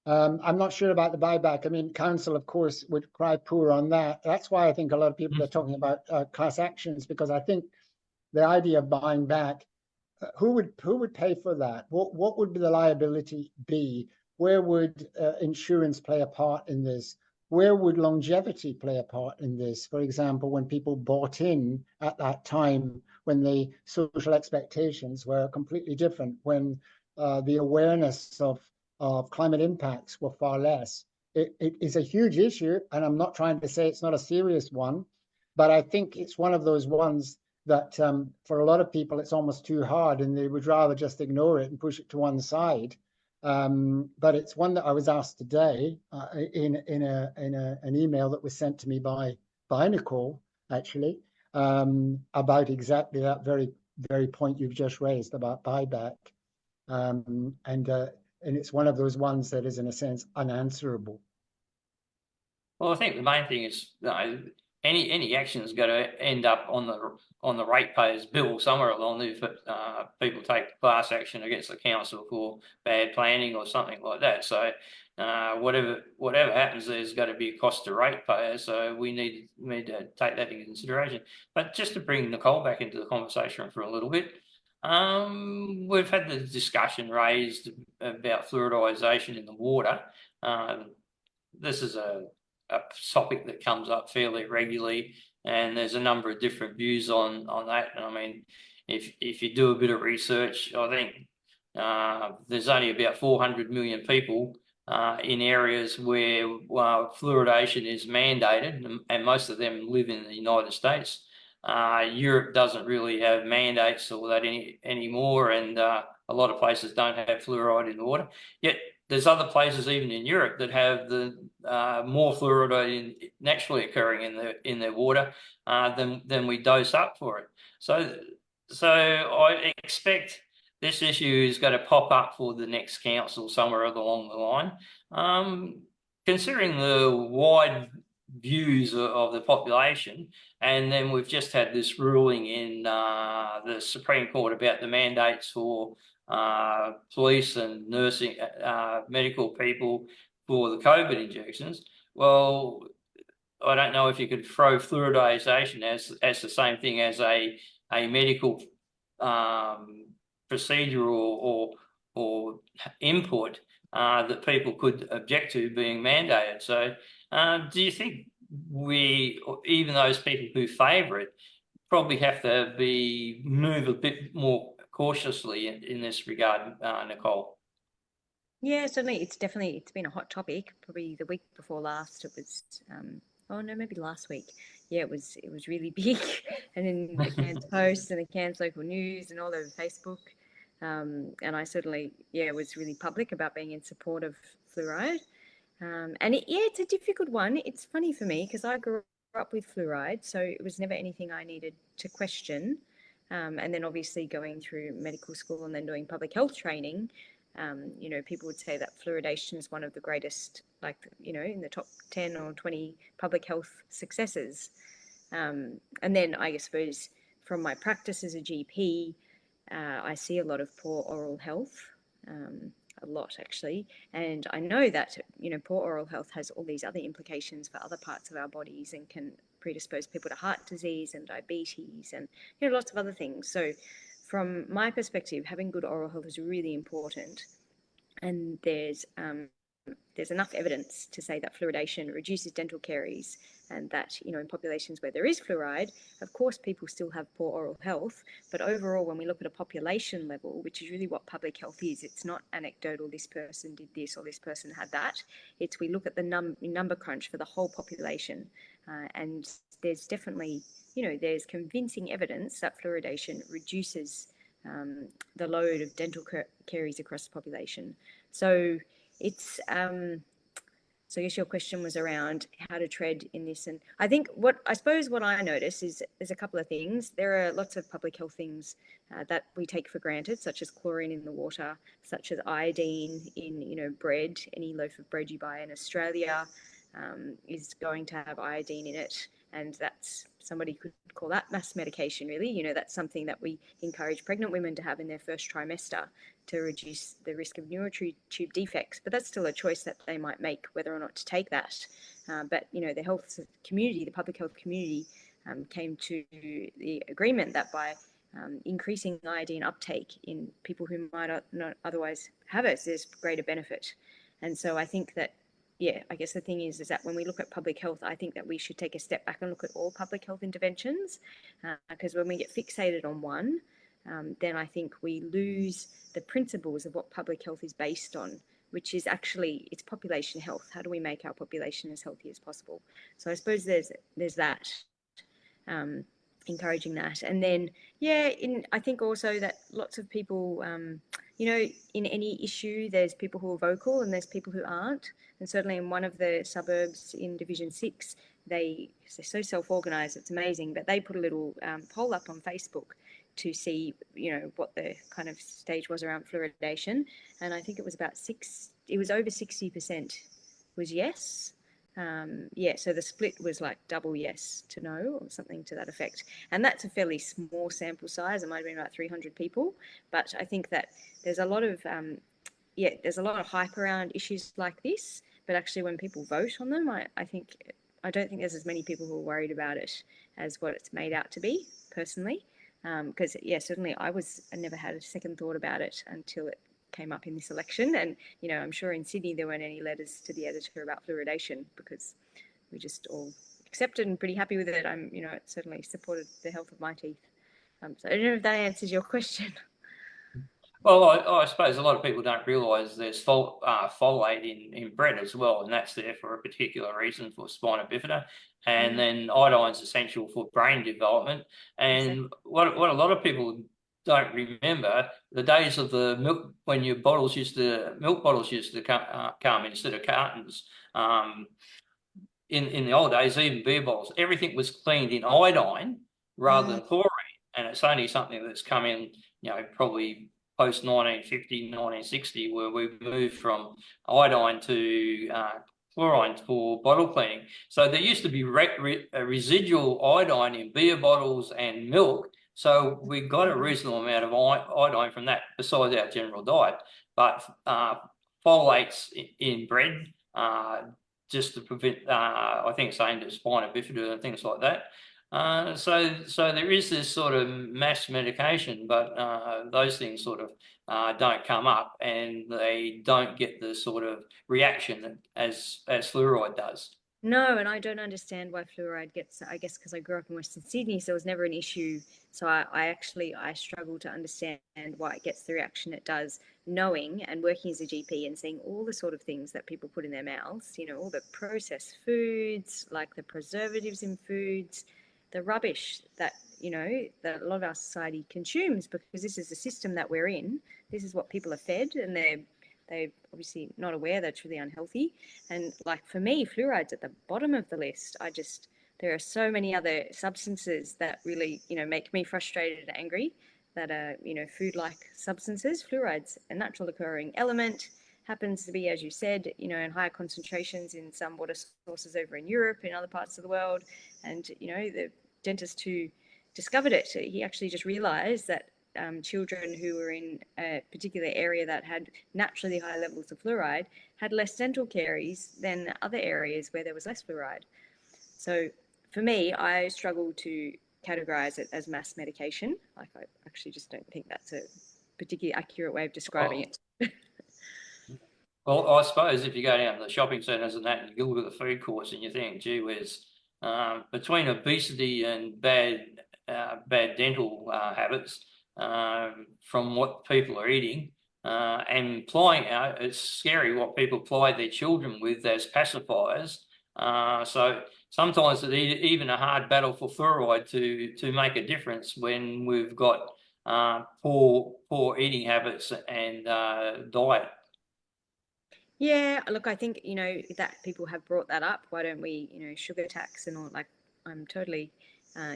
I'm not sure about the buyback. I mean, council, of course, would cry poor on that. That's why I think a lot of people are talking about class actions, because I think the idea of buying back, who would pay for that? What would the liability be? Where would insurance play a part in this? Where would longevity play a part in this? For example, when people bought in at that time, when the social expectations were completely different, when the awareness of climate impacts were far less. It is a huge issue, and I'm not trying to say it's not a serious one, but I think it's one of those ones that for a lot of people it's almost too hard, and they would rather just ignore it and push it to one side. But it's one that I was asked today in an email that was sent to me by Nicole, actually, about exactly that very point you've just raised about buyback, and it's one of those ones that is, in a sense, unanswerable. Well, I think the main thing is, you know, any action is going to end up on the ratepayers' bill somewhere along there. If people take class action against the council for bad planning or something like that, so whatever happens, there's got to be a cost to ratepayers. So we need to take that into consideration. But just to bring Nicole back into the conversation for a little bit. We've had the discussion raised about fluoridisation in the water. This is a topic that comes up fairly regularly, and there's a number of different views on that. And I mean, if you do a bit of research, I think there's only about 400 million people in areas where fluoridation is mandated, and most of them live in the United States. Europe doesn't really have mandates or that anymore, and a lot of places don't have fluoride in the water. Yet there's other places, even in Europe, that have the more fluoride naturally occurring in their water than we dose up for it. So I expect this issue is going to pop up for the next council somewhere along the line. Considering the wide views of the population, and then we've just had this ruling in the Supreme Court about the mandates for police and nursing, medical people for the COVID injections. Well, I don't know if you could throw fluoridization as the same thing as a medical procedure or input that people could object to being mandated. So do you think even those people who favour it, probably have to move a bit more cautiously in this regard, Nicole? Yeah, certainly. It's been a hot topic. Probably the week before last, it was, oh no, maybe last week. Yeah, it was really big, and in the Cairns Post and the Cairns Local News and all over Facebook. And I certainly, was really public about being in support of fluoride. And it's a difficult one. It's funny for me because I grew up with fluoride, so it was never anything I needed to question. And then obviously going through medical school and then doing public health training, people would say that fluoridation is one of the greatest, in the top 10 or 20 public health successes. And then I suppose from my practice as a GP, I see a lot of poor oral health, a lot actually. And I know that, poor oral health has all these other implications for other parts of our bodies and can predispose people to heart disease and diabetes and, lots of other things. So from my perspective, having good oral health is really important. And there's enough evidence to say that fluoridation reduces dental caries, and that, in populations where there is fluoride, of course, people still have poor oral health. But overall, when we look at a population level, which is really what public health is, it's not anecdotal, this person did this or this person had that. It's we look at the number crunch for the whole population. And there's definitely, there's convincing evidence that fluoridation reduces the load of dental caries across the population. So it's so I guess your question was around how to tread in this. And I think what I notice is there's a couple of things. There are lots of public health things that we take for granted, such as chlorine in the water, such as iodine in, bread. Any loaf of bread you buy in Australia is going to have iodine in it. And that's, somebody could call that mass medication, really. That's something that we encourage pregnant women to have in their first trimester to reduce the risk of neural tube defects. But that's still a choice that they might make, whether or not to take that. But, the health community, the public health community came to the agreement that by increasing iodine uptake in people who might not otherwise have it, there's greater benefit. And so I think that, I guess the thing is that when we look at public health, I think that we should take a step back and look at all public health interventions, because when we get fixated on one, then I think we lose the principles of what public health is based on, which is actually it's population health. How do we make our population as healthy as possible? So I suppose there's that, encouraging that. And then, I think also that lots of people, in any issue, there's people who are vocal and there's people who aren't. And certainly in one of the suburbs in Division 6, they're so self-organised, it's amazing, but they put a little poll up on Facebook to see, what the kind of stage was around fluoridation. And I think it was over 60% was yes. So the split was like double yes to no, or something to that effect. And that's a fairly small sample size. It might have been about 300 people. But I think that there's a lot of hype around issues like this. But actually, when people vote on them, I don't think there's as many people who are worried about it as what it's made out to be, personally. Because certainly I never had a second thought about it until it came up in this election. And, I'm sure in Sydney there weren't any letters to the editor about fluoridation because we just all accepted and pretty happy with it. It certainly supported the health of my teeth. So I don't know if that answers your question. Well, I suppose a lot of people don't realise there's folate in bread as well, and that's there for a particular reason for spina bifida. And then iodine's essential for brain development. And what a lot of people don't remember, the days of the milk when your milk bottles used to come instead of cartons. In the old days, even beer bottles, everything was cleaned in iodine rather than chlorine. And it's only something that's come in, probably post 1950, 1960, where we moved from iodine to chlorine for bottle cleaning. So there used to be residual iodine in beer bottles and milk. So we got a reasonable amount of iodine from that, besides our general diet. But folates in bread, just to prevent, I think it's aimed at spina bifida and things like that. So there is this sort of mass medication, but those things sort of don't come up, and they don't get the sort of reaction as fluoride does. No, and I don't understand why fluoride gets, I guess because I grew up in Western Sydney, so it was never an issue. So I struggle to understand why it gets the reaction it does, knowing and working as a GP and seeing all the sort of things that people put in their mouths, all the processed foods, like the preservatives in foods, the rubbish that, that a lot of our society consumes, because this is the system that we're in. This is what people are fed, and they're obviously not aware that's really unhealthy. And like for me, fluoride's at the bottom of the list. There are so many other substances that really, make me frustrated and angry, that are, food-like substances. Fluoride's a natural occurring element, happens to be, as you said, in higher concentrations in some water sources over in Europe, in other parts of the world. And, the dentist who discovered it, he actually just realized that children who were in a particular area that had naturally high levels of fluoride had less dental caries than other areas where there was less fluoride. So for me, I struggle to categorize it as mass medication. Like, I actually just don't think that's a particularly accurate way of describing it. Well, I suppose if you go down to the shopping centres and that, and you look at the food courts and you think, gee whiz, between obesity and bad dental habits, from what people are eating, and applying it's scary what people apply their children with as pacifiers. So sometimes it's even a hard battle for fluoride to make a difference when we've got poor eating habits and diet. Yeah, look, I think, that people have brought that up. Why don't we, sugar tax and all, like, I'm totally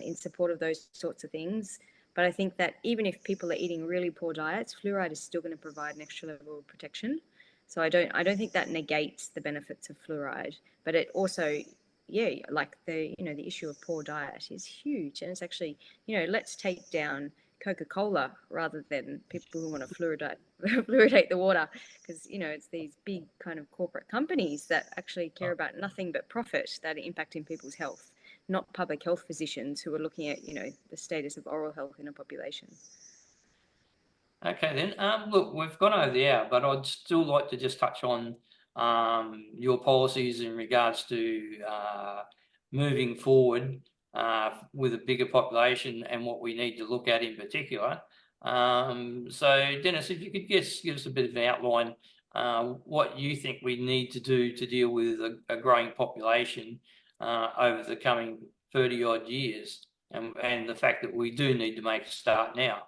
in support of those sorts of things. But I think that even if people are eating really poor diets, fluoride is still going to provide an extra level of protection. So I don't think that negates the benefits of fluoride, but it also, like the issue of poor diet is huge. And it's actually, let's take down Coca-Cola rather than people who want to fluoridate the water, because it's these big kind of corporate companies that actually care about nothing but profit that are impacting people's health, not public health physicians who are looking at the status of oral health in a population. Okay then. Look, we've gone over the hour, but I'd still like to just touch on your policies in regards to moving forward with a bigger population and what we need to look at in particular. So, Denis, if you could give us a bit of an outline, what you think we need to do to deal with a growing population over the coming 30-odd years, and the fact that we do need to make a start now.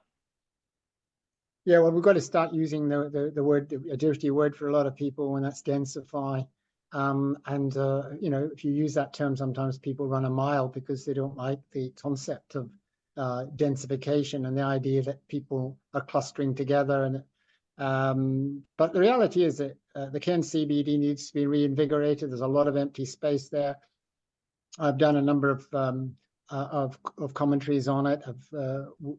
Yeah, well, we've got to start using the word, a dirty word for a lot of people, and that's densify. If you use that term, sometimes people run a mile because they don't like the concept of densification and the idea that people are clustering together. But the reality is that the Cairns CBD needs to be reinvigorated. There's a lot of empty space there. I've done a number of commentaries on it.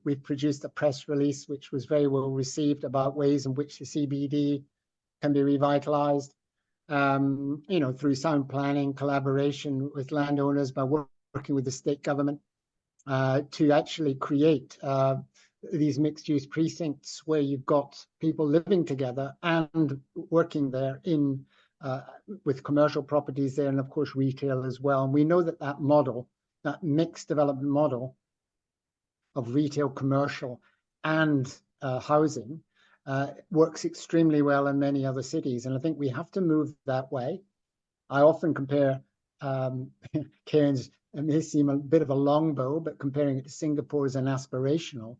We've produced a press release which was very well received about ways in which the CBD can be revitalized, through sound planning, collaboration with landowners, by working with the state government to actually create these mixed-use precincts where you've got people living together and working there with commercial properties there, and of course retail as well. And we know that model, that mixed development model of retail, commercial, and housing works extremely well in many other cities. And I think we have to move that way. I often compare Cairns, it may seem a bit of a long bow, but comparing it to Singapore as an aspirational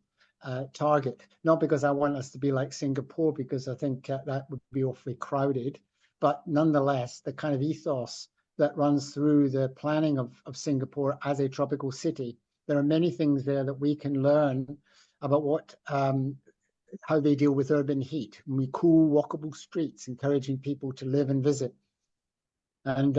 target, not because I want us to be like Singapore, because I think that would be awfully crowded, but nonetheless, the kind of ethos that runs through the planning of Singapore as a tropical city. There are many things there that we can learn about what how they deal with urban heat. We cool, walkable streets, encouraging people to live and visit. And,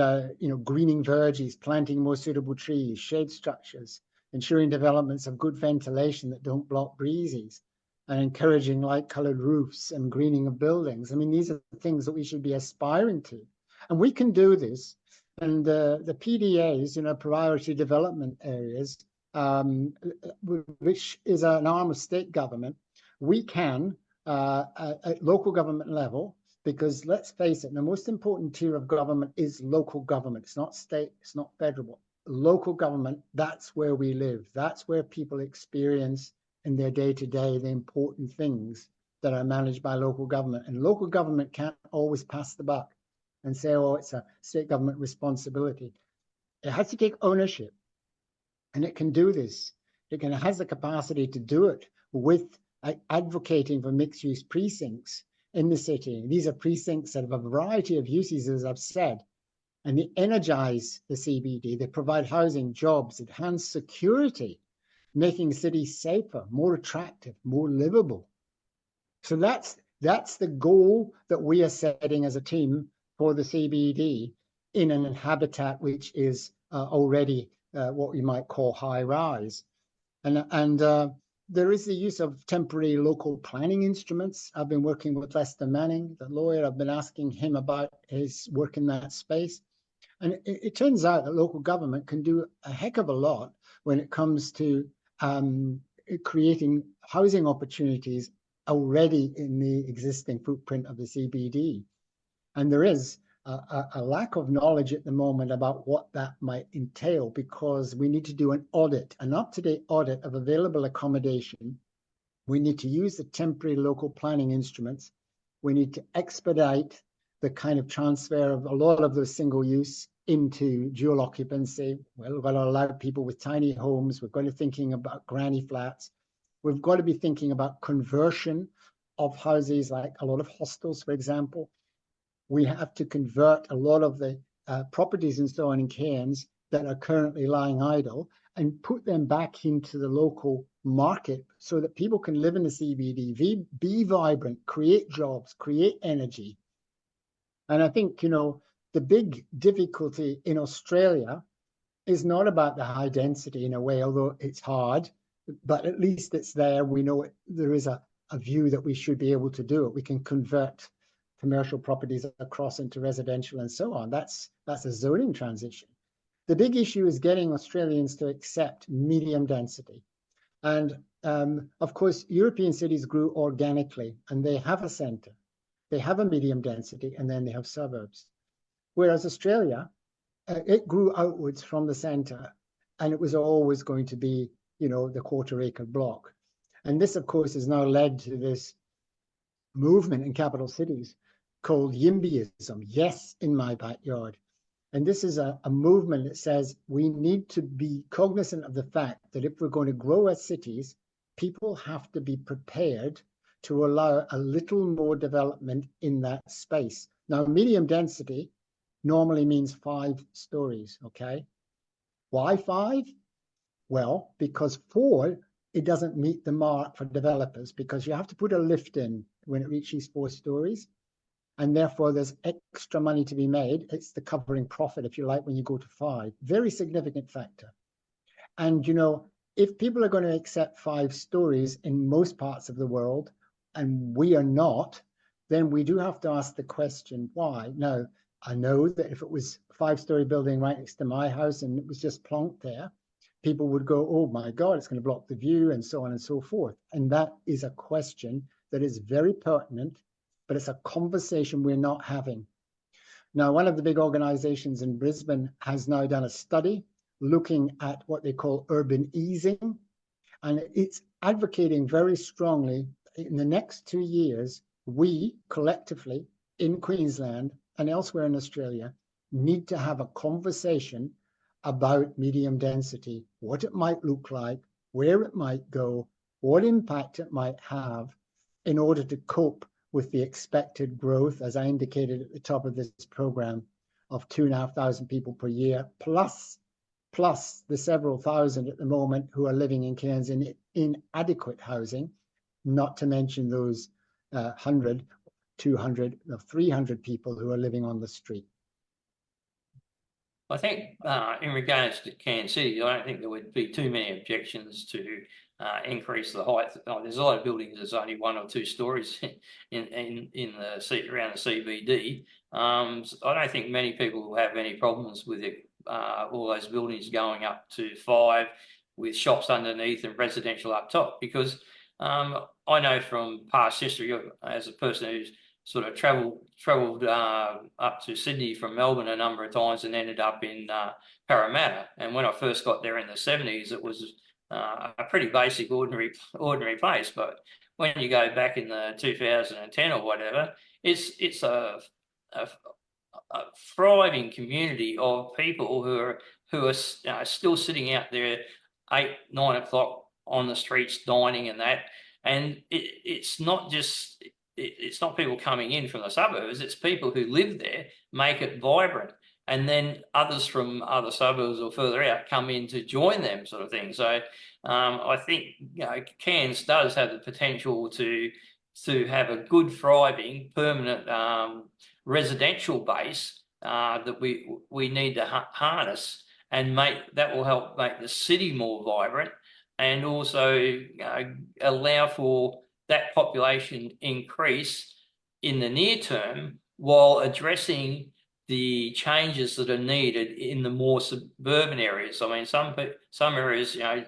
greening verges, planting more suitable trees, shade structures, ensuring developments of good ventilation that don't block breezes, and encouraging light-colored roofs and greening of buildings. I mean, these are things that we should be aspiring to. And we can do this. And the PDAs, priority development areas, which is an arm of state government, we can, at local government level, because let's face it, the most important tier of government is local government. It's not state, it's not federal. Local government, that's where we live. That's where people experience in their day-to-day the important things that are managed by local government. And local government can't always pass the buck and say, oh, it's a state government responsibility. It has to take ownership, and it can do this. It has the capacity to do it with advocating for mixed-use precincts in the city. These are precincts that have a variety of uses, as I've said, and they energize the CBD. They provide housing, jobs, enhance security, making the city safer, more attractive, more livable. So that's the goal that we are setting as a team for the CBD in an habitat which is already what we might call high rise. And there is the use of temporary local planning instruments. I've been working with Lester Manning, the lawyer. I've been asking him about his work in that space. And it turns out that local government can do a heck of a lot when it comes to creating housing opportunities already in the existing footprint of the CBD. And there is a lack of knowledge at the moment about what that might entail, because we need to do an audit, an up-to-date audit of available accommodation. We need to use the temporary local planning instruments. We need to expedite the kind of transfer of a lot of those single use into dual occupancy. Well, we've got to allow people with tiny homes. We've got to be thinking about granny flats. We've got to be thinking about conversion of houses, like a lot of hostels, for example. We have to convert a lot of the properties and so on in Cairns that are currently lying idle and put them back into the local market so that people can live in the CBD, be vibrant, create jobs, create energy. And I think, the big difficulty in Australia is not about the high density in a way, although it's hard, but at least it's there. We know there is a view that we should be able to do it. We can convert commercial properties across into residential and so on. That's a zoning transition. The big issue is getting Australians to accept medium density. And of course, European cities grew organically, and they have a centre. They have a medium density, and then they have suburbs. Whereas Australia, it grew outwards from the centre, and it was always going to be, the quarter-acre block. And this, of course, has now led to this movement in capital cities called YIMBYism, yes, in my backyard. And this is a movement that says we need to be cognizant of the fact that if we're going to grow our cities, people have to be prepared to allow a little more development in that space. Now, medium density normally means 5 stories, okay? Why 5? Well, because 4, it doesn't meet the mark for developers, because you have to put a lift in when it reaches 4 stories. And therefore, there's extra money to be made. It's the covering profit, if you like, when you go to 5. Very significant factor. And, if people are going to accept 5 stories in most parts of the world, and we are not, then we do have to ask the question, why? Now, I know that if it was a 5-story building right next to my house and it was just plonked there, people would go, oh my God, it's going to block the view, and so on and so forth. And that is a question that is very pertinent, but it's a conversation we're not having. Now, one of the big organizations in Brisbane has now done a study looking at what they call urban easing, and it's advocating very strongly in the next 2 years, we collectively in Queensland and elsewhere in Australia need to have a conversation about medium density, what it might look like, where it might go, what impact it might have in order to cope with the expected growth, as I indicated at the top of this program, of 2,500 people per year, plus the several thousand at the moment who are living in Cairns in inadequate housing, not to mention those 100, 200, or 300 people who are living on the street. I think in regards to Cairns City, I don't think there would be too many objections to increase the height. There's a lot of buildings that's only 1 or 2 stories in the around the CBD. So I don't think many people will have any problems with it. All those buildings going up to 5 with shops underneath and residential up top, because I know from past history as a person who's sort of travelled up to Sydney from Melbourne a number of times and ended up in Parramatta. And when I first got there in the 70s, it was a pretty basic, ordinary place. But when you go back in the 2010 or whatever, it's a thriving community of people who are still sitting out there 8, 9 o'clock on the streets dining and that. And it's not just, it's not people coming in from the suburbs, it's people who live there, make it vibrant. And then others from other suburbs or further out come in to join them, sort of thing. So I think, you know, Cairns does have the potential to have a good, thriving, permanent residential base that we need to harness, and that will help make the city more vibrant, and also allow for that population increase in the near term while addressing the changes that are needed in the more suburban areas. I mean, some areas, you know,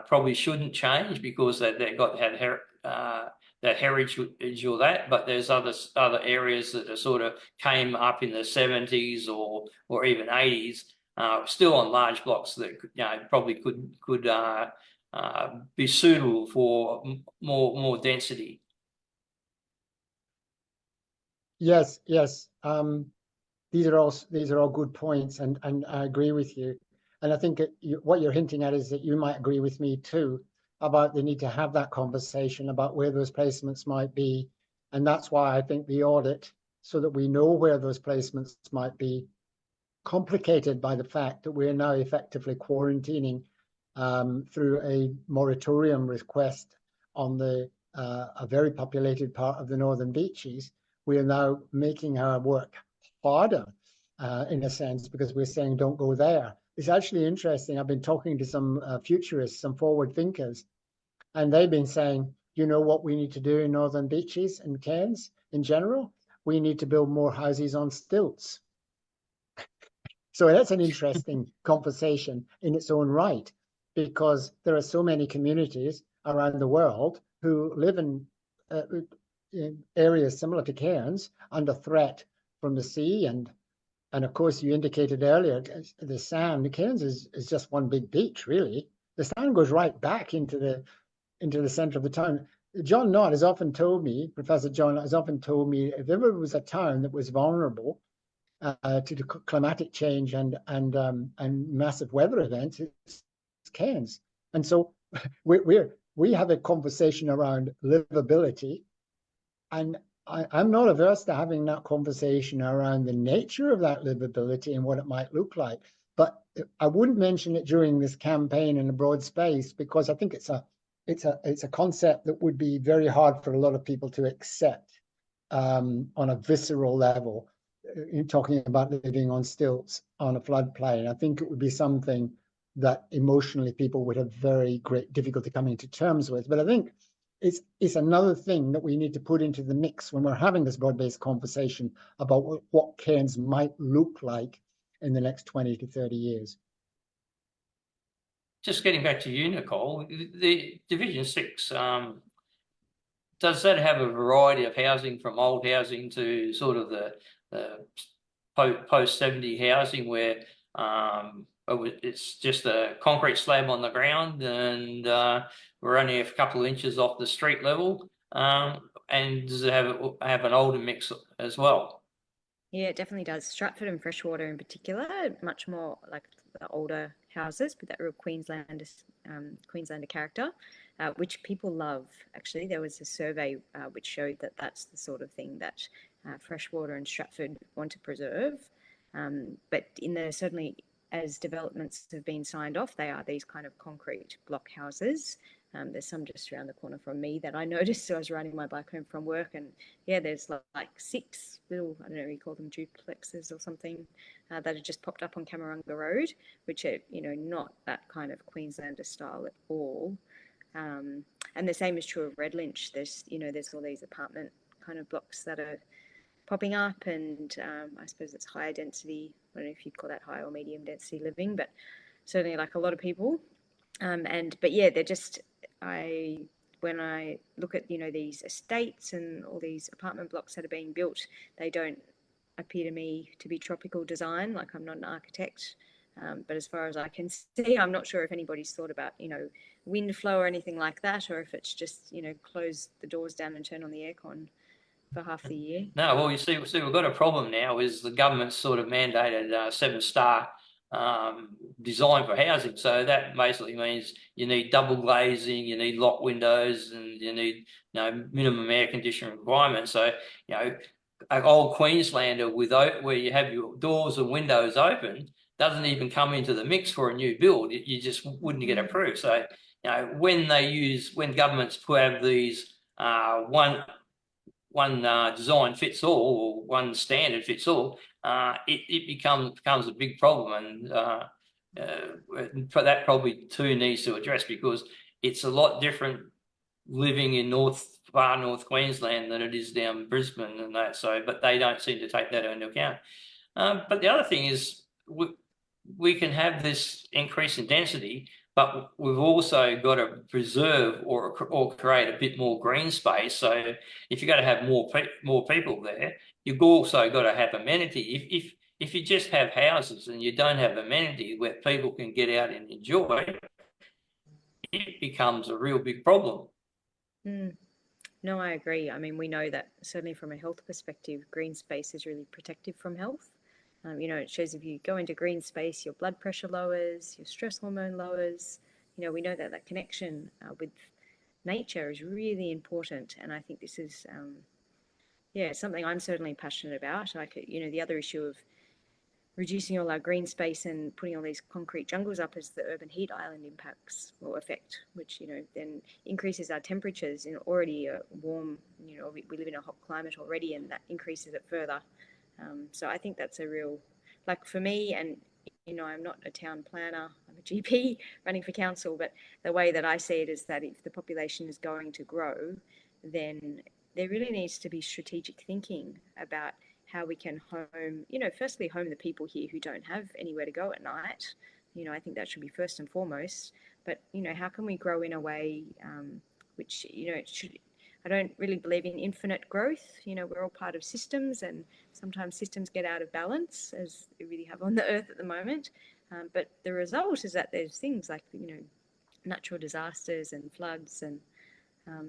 probably shouldn't change because they've got that heritage or that, but there's other areas that are sort of came up in the 70s or even 80s, still on large blocks that, you know, probably could be suitable for more density. Yes. These are all good points, and I agree with you. And I think what you're hinting at is that you might agree with me too about the need to have that conversation about where those placements might be. And that's why I think the audit, so that we know where those placements might be, complicated by the fact that we're now effectively quarantining through a moratorium request on a very populated part of the Northern Beaches. We are now making our work harder in a sense, because we're saying don't go there. It's actually interesting. I've been talking to some futurists, some forward thinkers, and they've been saying, you know what we need to do in Northern Beaches and Cairns in general? We need to build more houses on stilts. So that's an interesting conversation in its own right, because there are so many communities around the world who live in areas similar to Cairns under threat from the sea. And of course, you indicated earlier, the sand, Cairns is just one big beach, really. The sand goes right back into the center of the town. John Knott has often told me, Professor John Knott has often told me, if ever was a town that was vulnerable to the climatic change and massive weather events, it's Cairns. And so we have a conversation around livability, and I'm not averse to having that conversation around the nature of that livability and what it might look like. But I wouldn't mention it during this campaign in a broad space, because I think it's a concept that would be very hard for a lot of people to accept on a visceral level. In talking about living on stilts on a floodplain, I think it would be something that emotionally people would have very great difficulty coming to terms with. But I think it's another thing that we need to put into the mix when we're having this broad-based conversation about what Cairns might look like in the next 20 to 30 years. Just getting back to you, Nicole, the Division 6, does that have a variety of housing, from old housing to sort of the post-70 housing, where it's just a concrete slab on the ground, and we're only a couple of inches off the street level, and does it have an older mix as well? Yeah, it definitely does. Stratford and Freshwater in particular, much more like the older houses with that real Queenslander character, which people love. Actually, there was a survey which showed that that's the sort of thing that Freshwater and Stratford want to preserve. But certainly as developments have been signed off, they are these kind of concrete block houses. There's some just around the corner from me that I noticed. So I was riding my bike home from work, and yeah, there's like 6 little, I don't know, you call them duplexes or something, that have just popped up on Camarunga Road, which are, not that kind of Queenslander style at all. And the same is true of Red Lynch. There's all these apartment kind of blocks that are popping up, and I suppose it's higher density. I don't know if you'd call that high or medium density living, but certainly like a lot of people. But yeah, they're just, when I look at, these estates and all these apartment blocks that are being built, they don't appear to me to be tropical design. Like, I'm not an architect, but as far as I can see, I'm not sure if anybody's thought about, wind flow or anything like that, or if it's just, close the doors down and turn on the aircon for half the year. No, well, you see, we've got a problem now. Is the government sort of mandated 7-star design for housing? So that basically means you need double glazing, you need lock windows, and you need minimum air conditioning requirements. So an old Queenslander where you have your doors and windows open doesn't even come into the mix for a new build. You just wouldn't get approved. So when governments have these one design fits all, or one standard fits all, it becomes a big problem, and that probably too needs to address, because it's a lot different living in far north Queensland than it is down Brisbane and that. So, but they don't seem to take that into account. But the other thing is, we can have this increase in density, but we've also got to preserve or create a bit more green space. So if you've got to have more people there, you've also got to have amenity. If you just have houses and you don't have amenity where people can get out and enjoy, it becomes a real big problem. No, I agree. I mean, we know that certainly from a health perspective, green space is really protective from health. It shows if you go into green space, your blood pressure lowers, your stress hormone lowers. We know that connection with nature is really important. And I think this is, something I'm certainly passionate about. The other issue of reducing all our green space and putting all these concrete jungles up is the urban heat island effect, which, then increases our temperatures in already a warm, we live in a hot climate already, and that increases it further. So I think that's a real, like for me, and I'm not a town planner, I'm a GP running for council, but the way that I see it is that if the population is going to grow, then there really needs to be strategic thinking about how we can firstly home the people here who don't have anywhere to go at night. I think that should be first and foremost, but how can we grow in a way which, it should, I don't really believe in infinite growth. We're all part of systems, and sometimes systems get out of balance, as we really have on the earth at the moment. But the result is that there's things like, natural disasters and floods. And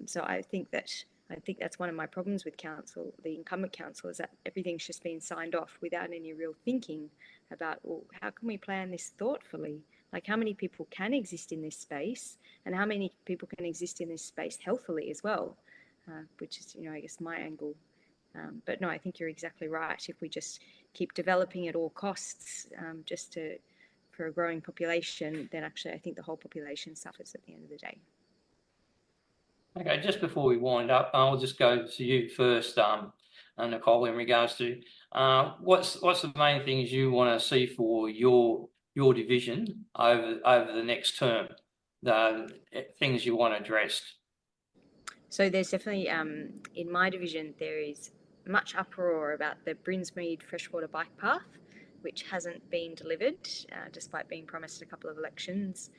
so I think that's one of my problems with council, the incumbent council, is that everything's just been signed off without any real thinking about, well, how can we plan this thoughtfully? Like, how many people can exist in this space, and how many people can exist in this space healthily as well? Which is, I guess, my angle. But no, I think you're exactly right. If we just keep developing at all costs for a growing population, then actually I think the whole population suffers at the end of the day. Okay, just before we wind up, I'll just go to you first, Nicole, in regards to what's the main things you want to see for your division over the next term, the things you want addressed. So there's definitely, in my division, there is much uproar about the Brinsmead freshwater bike path, which hasn't been delivered, despite being promised a couple of elections.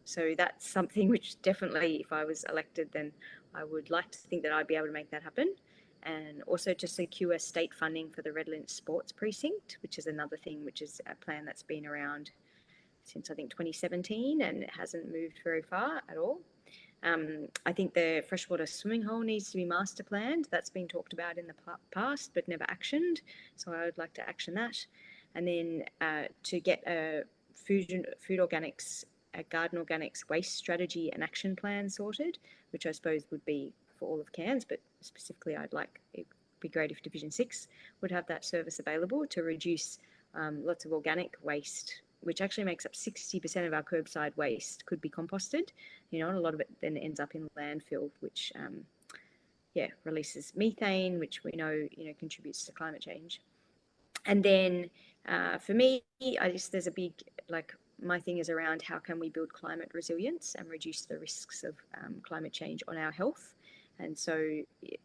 So that's something which definitely, if I was elected, then I would like to think that I'd be able to make that happen. and also to secure state funding for the Redlands Sports Precinct, which is another thing, which is a plan that's been around since I think 2017 and it hasn't moved very far at all. I think the freshwater swimming hole needs to be master planned. That's been talked about in the past but never actioned, so I would like to action that. And then to get a food organics, a garden organics waste strategy and action plan sorted, which I suppose would be for all of Cairns, but specifically I'd like, it'd be great if Division 6 would have that service available to reduce lots of organic waste, which actually makes up 60% of our curbside waste could be composted, you know, and a lot of it then ends up in landfill, which, releases methane, which we know, you know, contributes to climate change. And then for me, I guess there's a big, like, my thing is around how can we build climate resilience and reduce the risks of climate change on our health. And so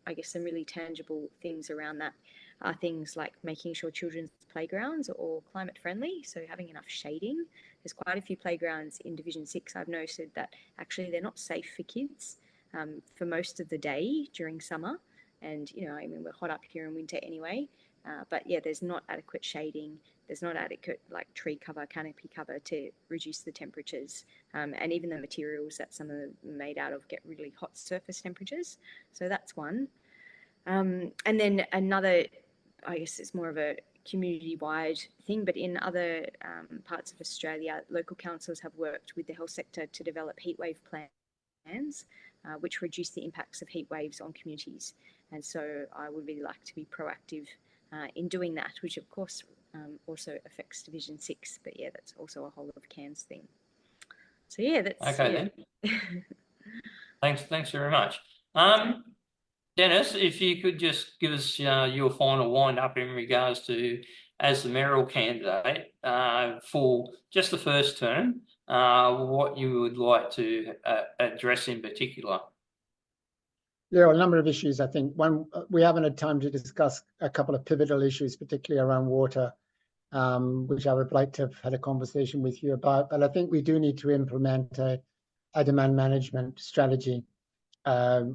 I guess some really tangible things around that are things like making sure children's playgrounds are all climate friendly, so having enough shading. There's quite a few playgrounds in Division 6 I've noted that actually they're not safe for kids for most of the day during summer. And, you know, I mean, we're hot up here in winter anyway, but yeah, there's not adequate shading. There's not adequate like tree cover, canopy cover to reduce the temperatures. And even the materials that some of them are made out of get really hot surface temperatures. So that's one. And then another, I guess it's more of a community-wide thing, but in other parts of Australia, local councils have worked with the health sector to develop heatwave plans, which reduce the impacts of heat waves on communities. And so I would really like to be proactive in doing that, which of course also affects Division 6, but yeah, that's also a whole of Cairns thing. So yeah, that's Okay, yeah. then. Thanks very much. Denis, if you could just give us your final wind up in regards to, as the mayoral candidate for just the first term, what you would like to address in particular. There are a number of issues. I think one, we haven't had time to discuss a couple of pivotal issues, particularly around water, which I would like to have had a conversation with you about. But I think we do need to implement a demand management strategy,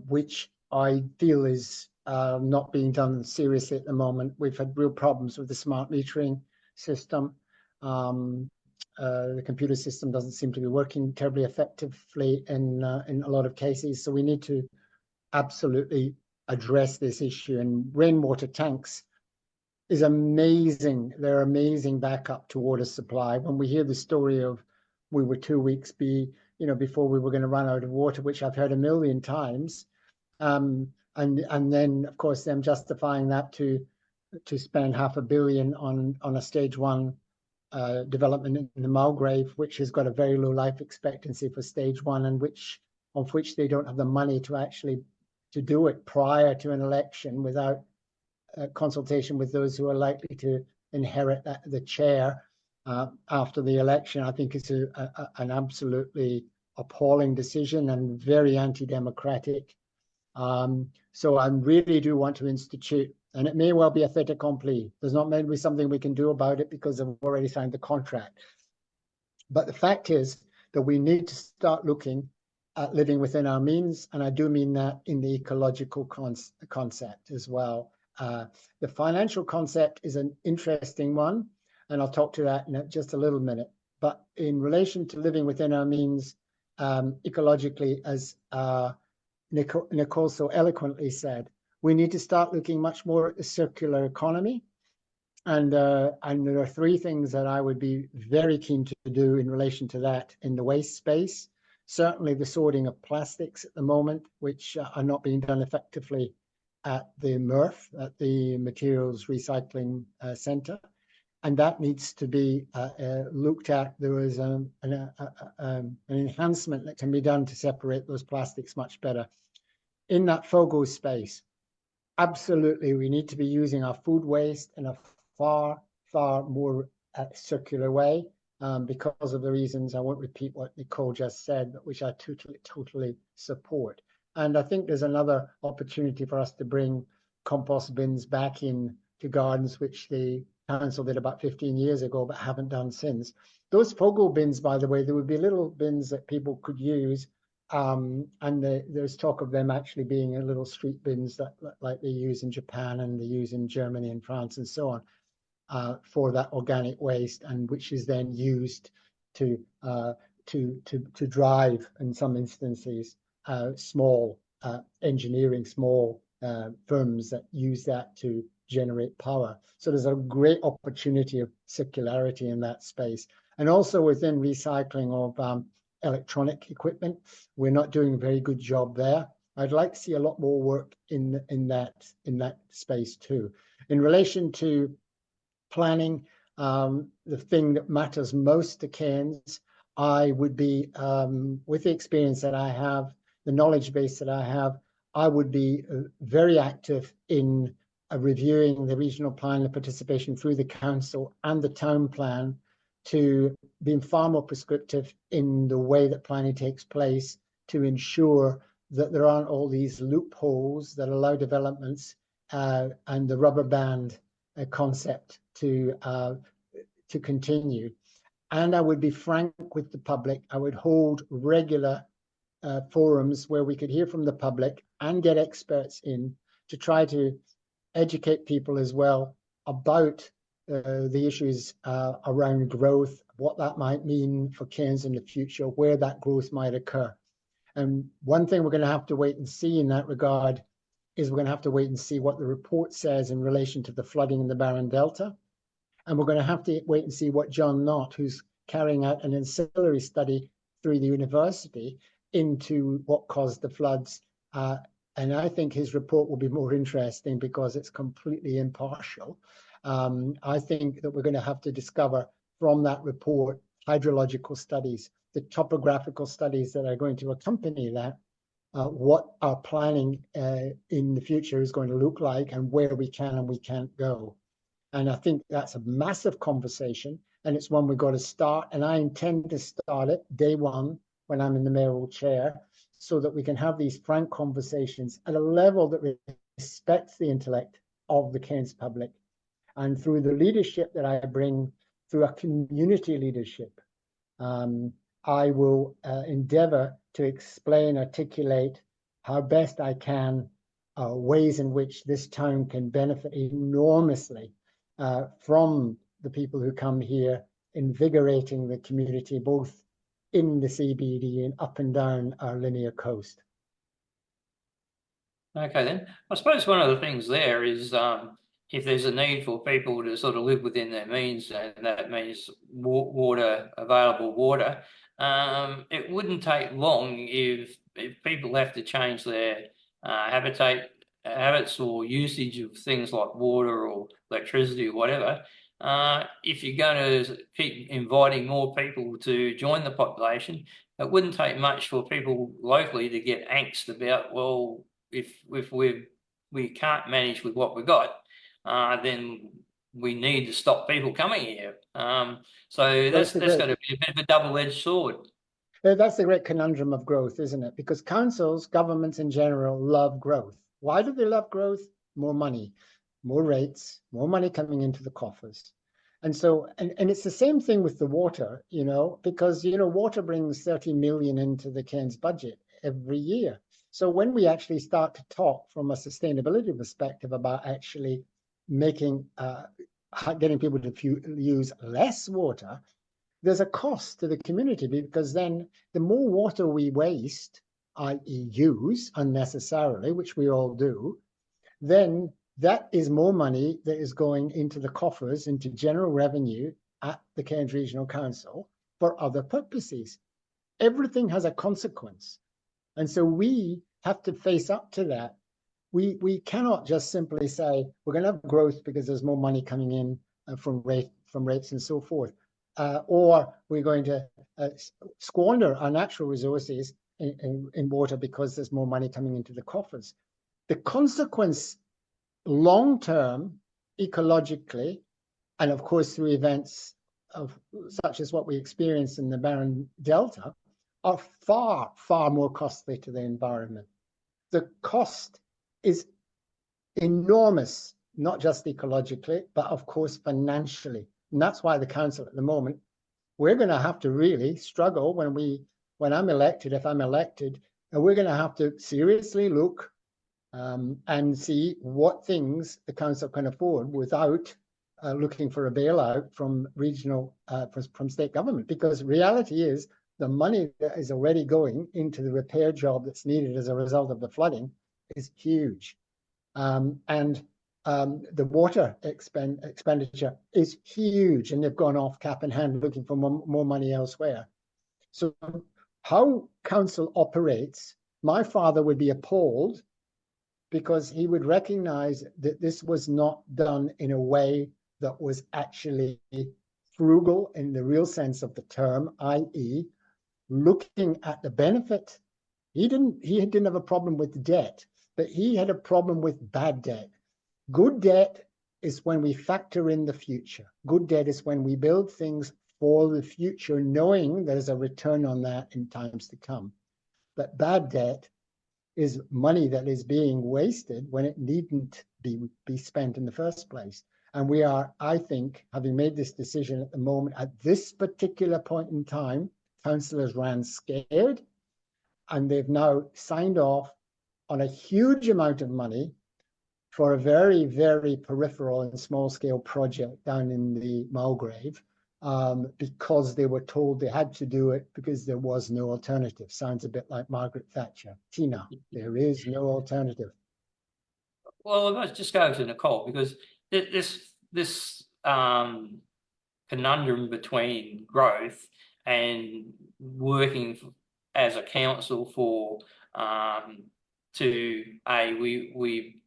which I feel is not being done seriously at the moment. We've had real problems with the smart metering system. The computer system doesn't seem to be working terribly effectively in a lot of cases. So we need to absolutely address this issue. And rainwater tanks is amazing. They're amazing backup to water supply. When we hear the story of we were 2 weeks before we were going to run out of water, which I've heard a million times, and then of course them justifying that to spend $500 million on a stage 1 development in the Mulgrave, which has got a very low life expectancy for stage 1, and of which they don't have the money to actually to do it prior to an election without consultation with those who are likely to inherit the chair after the election. I think it's an absolutely appalling decision and very anti-democratic. So I really do want to institute, and it may well be a fait accompli. There's not maybe something we can do about it because I've already signed the contract. But the fact is that we need to start looking at living within our means, and I do mean that in the ecological concept as well. The financial concept is an interesting one, and I'll talk to that in just a little minute. But in relation to living within our means ecologically, as Nicole so eloquently said, we need to start looking much more at the circular economy. And there are 3 things that I would be very keen to do in relation to that in the waste space. Certainly the sorting of plastics at the moment, which are not being done effectively at the MRF, at the Materials Recycling Centre. And that needs to be looked at. There is an enhancement that can be done to separate those plastics much better. In that FOGO space, absolutely, we need to be using our food waste in a far, far more circular way. Because of the reasons, I won't repeat what Nicole just said, but which I totally support. And I think there's another opportunity for us to bring compost bins back in to gardens, which the council did about 15 years ago, but haven't done since. Those FOGO bins, by the way, there would be little bins that people could use there's talk of them actually being a little street bins that like they use in Japan and they use in Germany and France and so on, for that organic waste, and which is then used to drive, in some instances, small engineering, small firms that use that to generate power. So there's a great opportunity of circularity in that space. And also within recycling of electronic equipment, we're not doing a very good job there. I'd like to see a lot more work in that space too. In relation to planning, the thing that matters most to Cairns, I would be, with the experience that I have, the knowledge base that I have, I would be very active in reviewing the regional plan, the participation through the council and the town plan, to being far more prescriptive in the way that planning takes place, to ensure that there aren't all these loopholes that allow developments, and the rubber band concept to continue. And I would be frank with the public. I would hold regular forums where we could hear from the public and get experts in to try to educate people as well about the issues around growth, what that might mean for Cairns in the future, where that growth might occur. And one thing we're going to have to wait and see in that regard is we're going to have to wait and see what the report says in relation to the flooding in the Barron Delta. And we're going to have to wait and see what John Knott, who's carrying out an ancillary study through the university into what caused the floods. And I think his report will be more interesting because it's completely impartial. I think that we're going to have to discover from that report hydrological studies, the topographical studies that are going to accompany that, what our planning in the future is going to look like, and where we can and we can't go. And I think that's a massive conversation, and it's one we've got to start. And I intend to start it day one when I'm in the mayoral chair, so that we can have these frank conversations at a level that respects the intellect of the Cairns public. And through the leadership that I bring, through a community leadership, I will endeavor to explain, articulate how best I can ways in which this town can benefit enormously from the people who come here, invigorating the community, both in the CBD and up and down our linear coast. Okay, then. I suppose one of the things there is if there's a need for people to sort of live within their means, and that means water, available water, it wouldn't take long if people have to change their habits or usage of things like water or electricity or whatever. If you're going to keep inviting more people to join the population, it wouldn't take much for people locally to get angst about, well, if we can't manage with what we got, then we need to stop people coming here. So that's going to be a bit of a double-edged sword. That's the great conundrum of growth, isn't it? Because councils, governments in general, love growth. Why do they love growth? More money, more rates, more money coming into the coffers. And so, and it's the same thing with the water, because, water brings 30 million into the Cairns budget every year. So when we actually start to talk from a sustainability perspective about actually making, getting people to use less water, there's a cost to the community, because then the more water we waste, i.e. use unnecessarily, which we all do, then that is more money that is going into the coffers, into general revenue at the Cairns Regional Council for other purposes. Everything has a consequence. And so we have to face up to that. We cannot just simply say, we're going to have growth because there's more money coming in from rates and so forth. Or we're going to squander our natural resources in water because there's more money coming into the coffers. The consequence long-term, ecologically, and of course through events such as what we experienced in the Barron Delta, are far, far more costly to the environment. The cost is enormous, not just ecologically, but of course financially. And that's why the council at the moment, we're going to have to really struggle when when I'm elected, if I'm elected, we're going to have to seriously look and see what things the council can afford without looking for a bailout from regional, from state government. Because reality is the money that is already going into the repair job that's needed as a result of the flooding is huge. And the water expenditure is huge, and they've gone off cap in hand looking for more money elsewhere. So how council operates, my father would be appalled, because he would recognize that this was not done in a way that was actually frugal in the real sense of the term, i.e., looking at the benefit. He didn't have a problem with debt, but he had a problem with bad debt. Good debt is when we factor in the future. Good debt is when we build things for the future, knowing there's a return on that in times to come. But bad debt is money that is being wasted when it needn't be spent in the first place. And we are, I think, having made this decision at the moment, at this particular point in time, councillors ran scared, and they've now signed off on a huge amount of money for a very, very peripheral and small-scale project down in the Mulgrave, because they were told they had to do it because there was no alternative. Sounds a bit like Margaret Thatcher. Tina, there is no alternative. Well, let's just go to Nicole, because this conundrum between growth and working as a council for we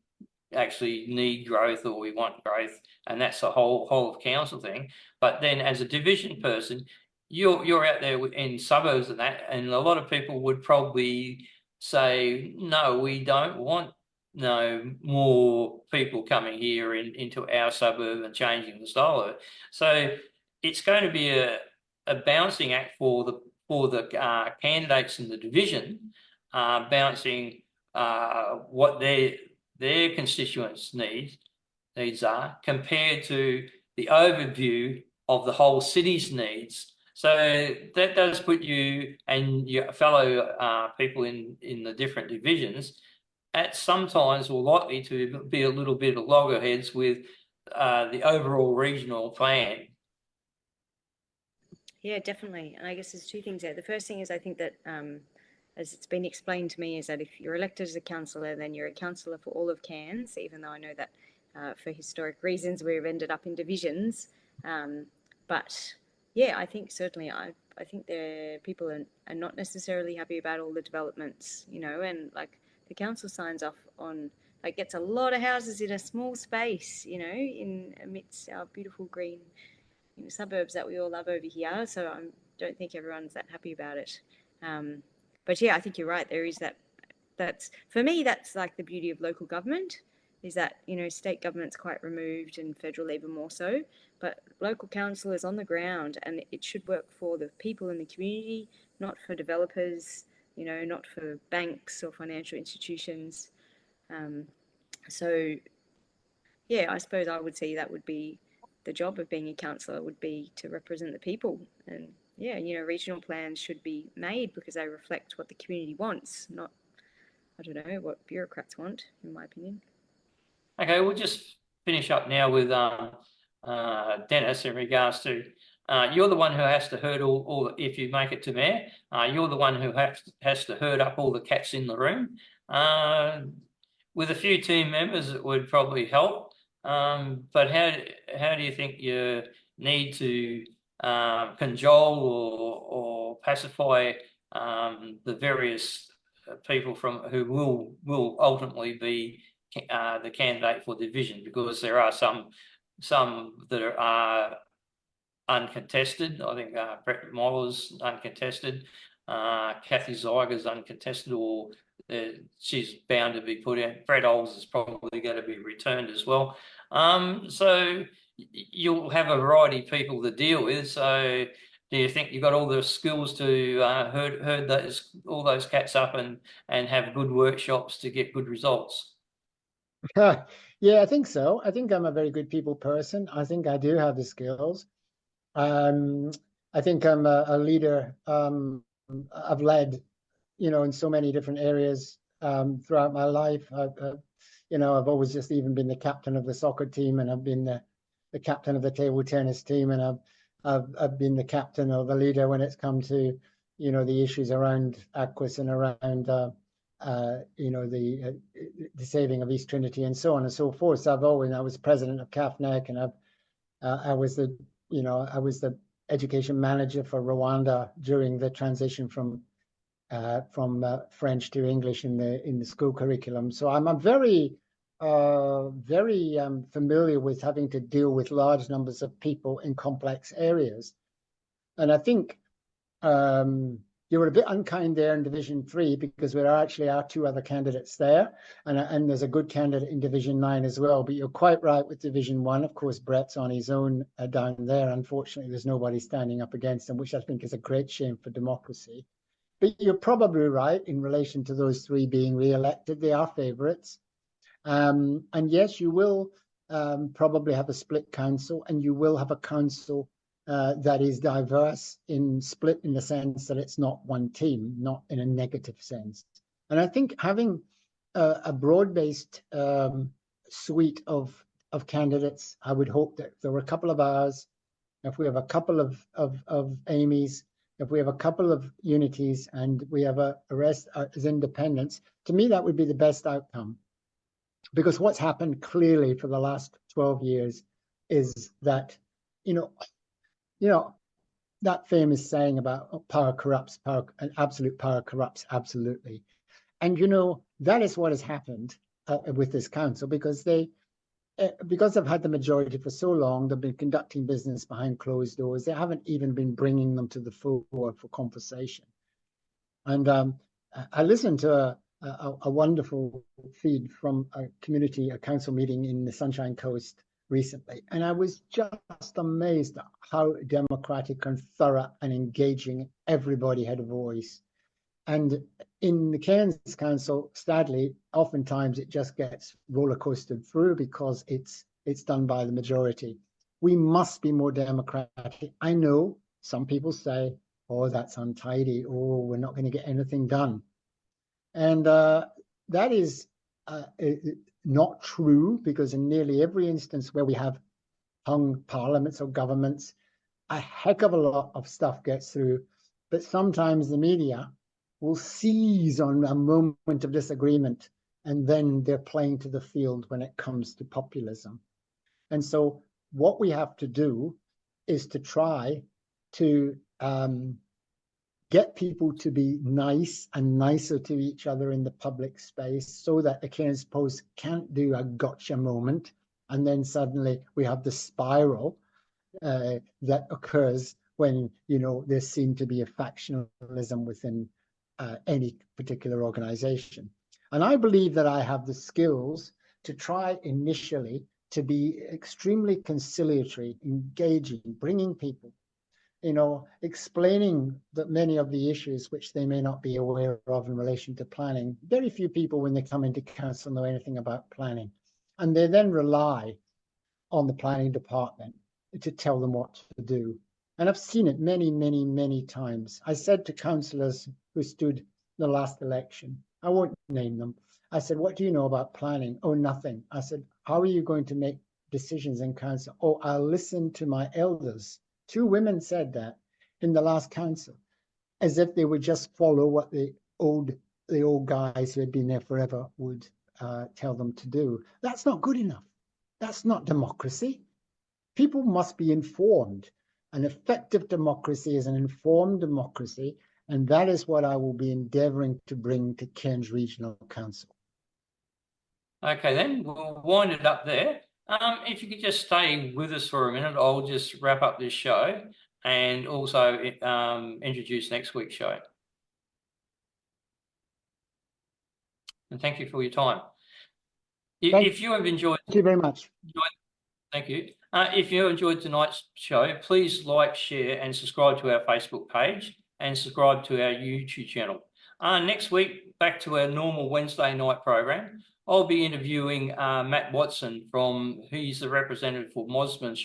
actually need growth, or we want growth, and that's the whole of council thing. But then as a division person, you're out there in suburbs and that, and a lot of people would probably say, no, we don't want more people coming here into our suburb and changing the style of it. So it's going to be a balancing act for the candidates in the division, balancing what their constituents' needs are compared to the overview of the whole city's needs. So that does put you and your fellow people in the different divisions at sometimes or likely to be a little bit of loggerheads with the overall regional plan. Yeah, definitely. And I guess there's two things there. The first thing is, I think that as it's been explained to me, is that if you're elected as a councillor, then you're a councillor for all of Cairns, even though I know that for historic reasons we've ended up in divisions. But yeah, I think certainly I think people are not necessarily happy about all the developments, and like the council signs off on, like, gets a lot of houses in a small space, in amidst our beautiful green suburbs that we all love over here. So I don't think everyone's that happy about it. But yeah, I think you're right. There is that's for me, that's like the beauty of local government, is that, state government's quite removed and federal even more so, but local council is on the ground, and it should work for the people in the community, not for developers, not for banks or financial institutions. So yeah, I suppose I would say that would be the job of being a councillor, would be to represent the people. And yeah, regional plans should be made because they reflect what the community wants, not, I don't know, what bureaucrats want, in my opinion. Okay, we'll just finish up now with Denis in regards to you're the one who has to herd all if you make it to mayor. You're the one who has to herd up all the cats in the room. With a few team members, it would probably help. But how do you think you need to cajole or pacify the various people who will ultimately be the candidate for division? Because there are some that are uncontested. I think Brett Moller's uncontested, Kathy Zeiger's uncontested, or she's bound to be put in. Brett Oles is probably going to be returned as well. So you'll have a variety of people to deal with. So do you think you've got all the skills to herd all those cats up and have good workshops to get good results? Yeah, I think so. I think I'm a very good people person. I think I do have the skills. I think I'm a leader I've led, in so many different areas throughout my life. I've always just even been the captain of the soccer team, and I've been the captain of the table tennis team, and I've been the captain or the leader when it's come to, the issues around Aquis and around, the saving of East Trinity and so on and so forth. So I was president of CAFNEC, and I was the education manager for Rwanda during the transition from French to English in the school curriculum. So I'm very familiar with having to deal with large numbers of people in complex areas. And I think you were a bit unkind there in Division 3, because there actually are 2 other candidates there, and there's a good candidate in Division 9 as well. But you're quite right with Division 1. Of course, Brett's on his own down there. Unfortunately, there's nobody standing up against him, which I think is a great shame for democracy. But you're probably right in relation to those 3 being re-elected. They are favourites. And yes, you will probably have a split council, and you will have a council that is diverse split in the sense that it's not one team, not in a negative sense. And I think having a broad-based suite of candidates, I would hope that if there were a couple of ours, if we have a couple of Amy's, if we have a couple of unities, and we have a rest as independents, to me that would be the best outcome. Because what's happened clearly for the last 12 years is that, that famous saying about power corrupts, and absolute power corrupts absolutely. And, that is what has happened with this council, because they've had the majority for so long. They've been conducting business behind closed doors. They haven't even been bringing them to the floor for conversation. And I listened to a wonderful feed from a council meeting in the Sunshine Coast recently, and I was just amazed at how democratic and thorough and engaging everybody had a voice. And in the Cairns Council, sadly, oftentimes it just gets roller coastered through because it's done by the majority. We must be more democratic. I know some people say, oh, that's untidy, oh, we're not going to get anything done. And that is not true, because in nearly every instance where we have hung parliaments or governments, a heck of a lot of stuff gets through. But sometimes the media will seize on a moment of disagreement, and then they're playing to the field when it comes to populism. And so what we have to do is to try to get people to be nice and nicer to each other in the public space, so that the Cairns Post can't do a gotcha moment, and then suddenly we have the spiral that occurs when there seems to be a factionalism within any particular organization. And I believe that I have the skills to try initially to be extremely conciliatory, engaging, bringing people, explaining that many of the issues which they may not be aware of in relation to planning. Very few people, when they come into council, know anything about planning. And they then rely on the planning department to tell them what to do. And I've seen it many, many, many times. I said to councillors who stood the last election, I won't name them, I said, what do you know about planning? Oh, nothing. I said, how are you going to make decisions in council? Oh, I'll listen to my elders. 2 women said that in the last council, as if they would just follow what the old guys who had been there forever would tell them to do. That's not good enough. That's not democracy. People must be informed. An effective democracy is an informed democracy, and that is what I will be endeavouring to bring to Cairns Regional Council. Okay, then we'll wind it up there. If you could just stay with us for a minute, I'll just wrap up this show and also introduce next week's show. And thank you for your time. If you have enjoyed... Thank you very much. Thank you. If you enjoyed tonight's show, please like, share and subscribe to our Facebook page and subscribe to our YouTube channel. Next week, back to our normal Wednesday night program. I'll be interviewing Matt Watson he's the representative for Mosman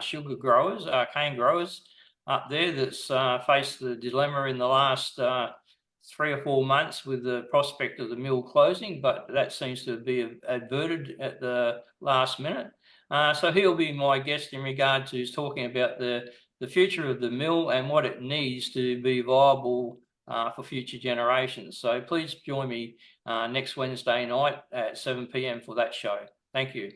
sugar growers, cane growers, up there that's faced the dilemma in the last 3 or 4 months with the prospect of the mill closing, but that seems to be averted at the last minute. So he'll be my guest in regard to talking about the future of the mill and what it needs to be viable for future generations. So please join me next Wednesday night at 7 p.m. for that show. Thank you.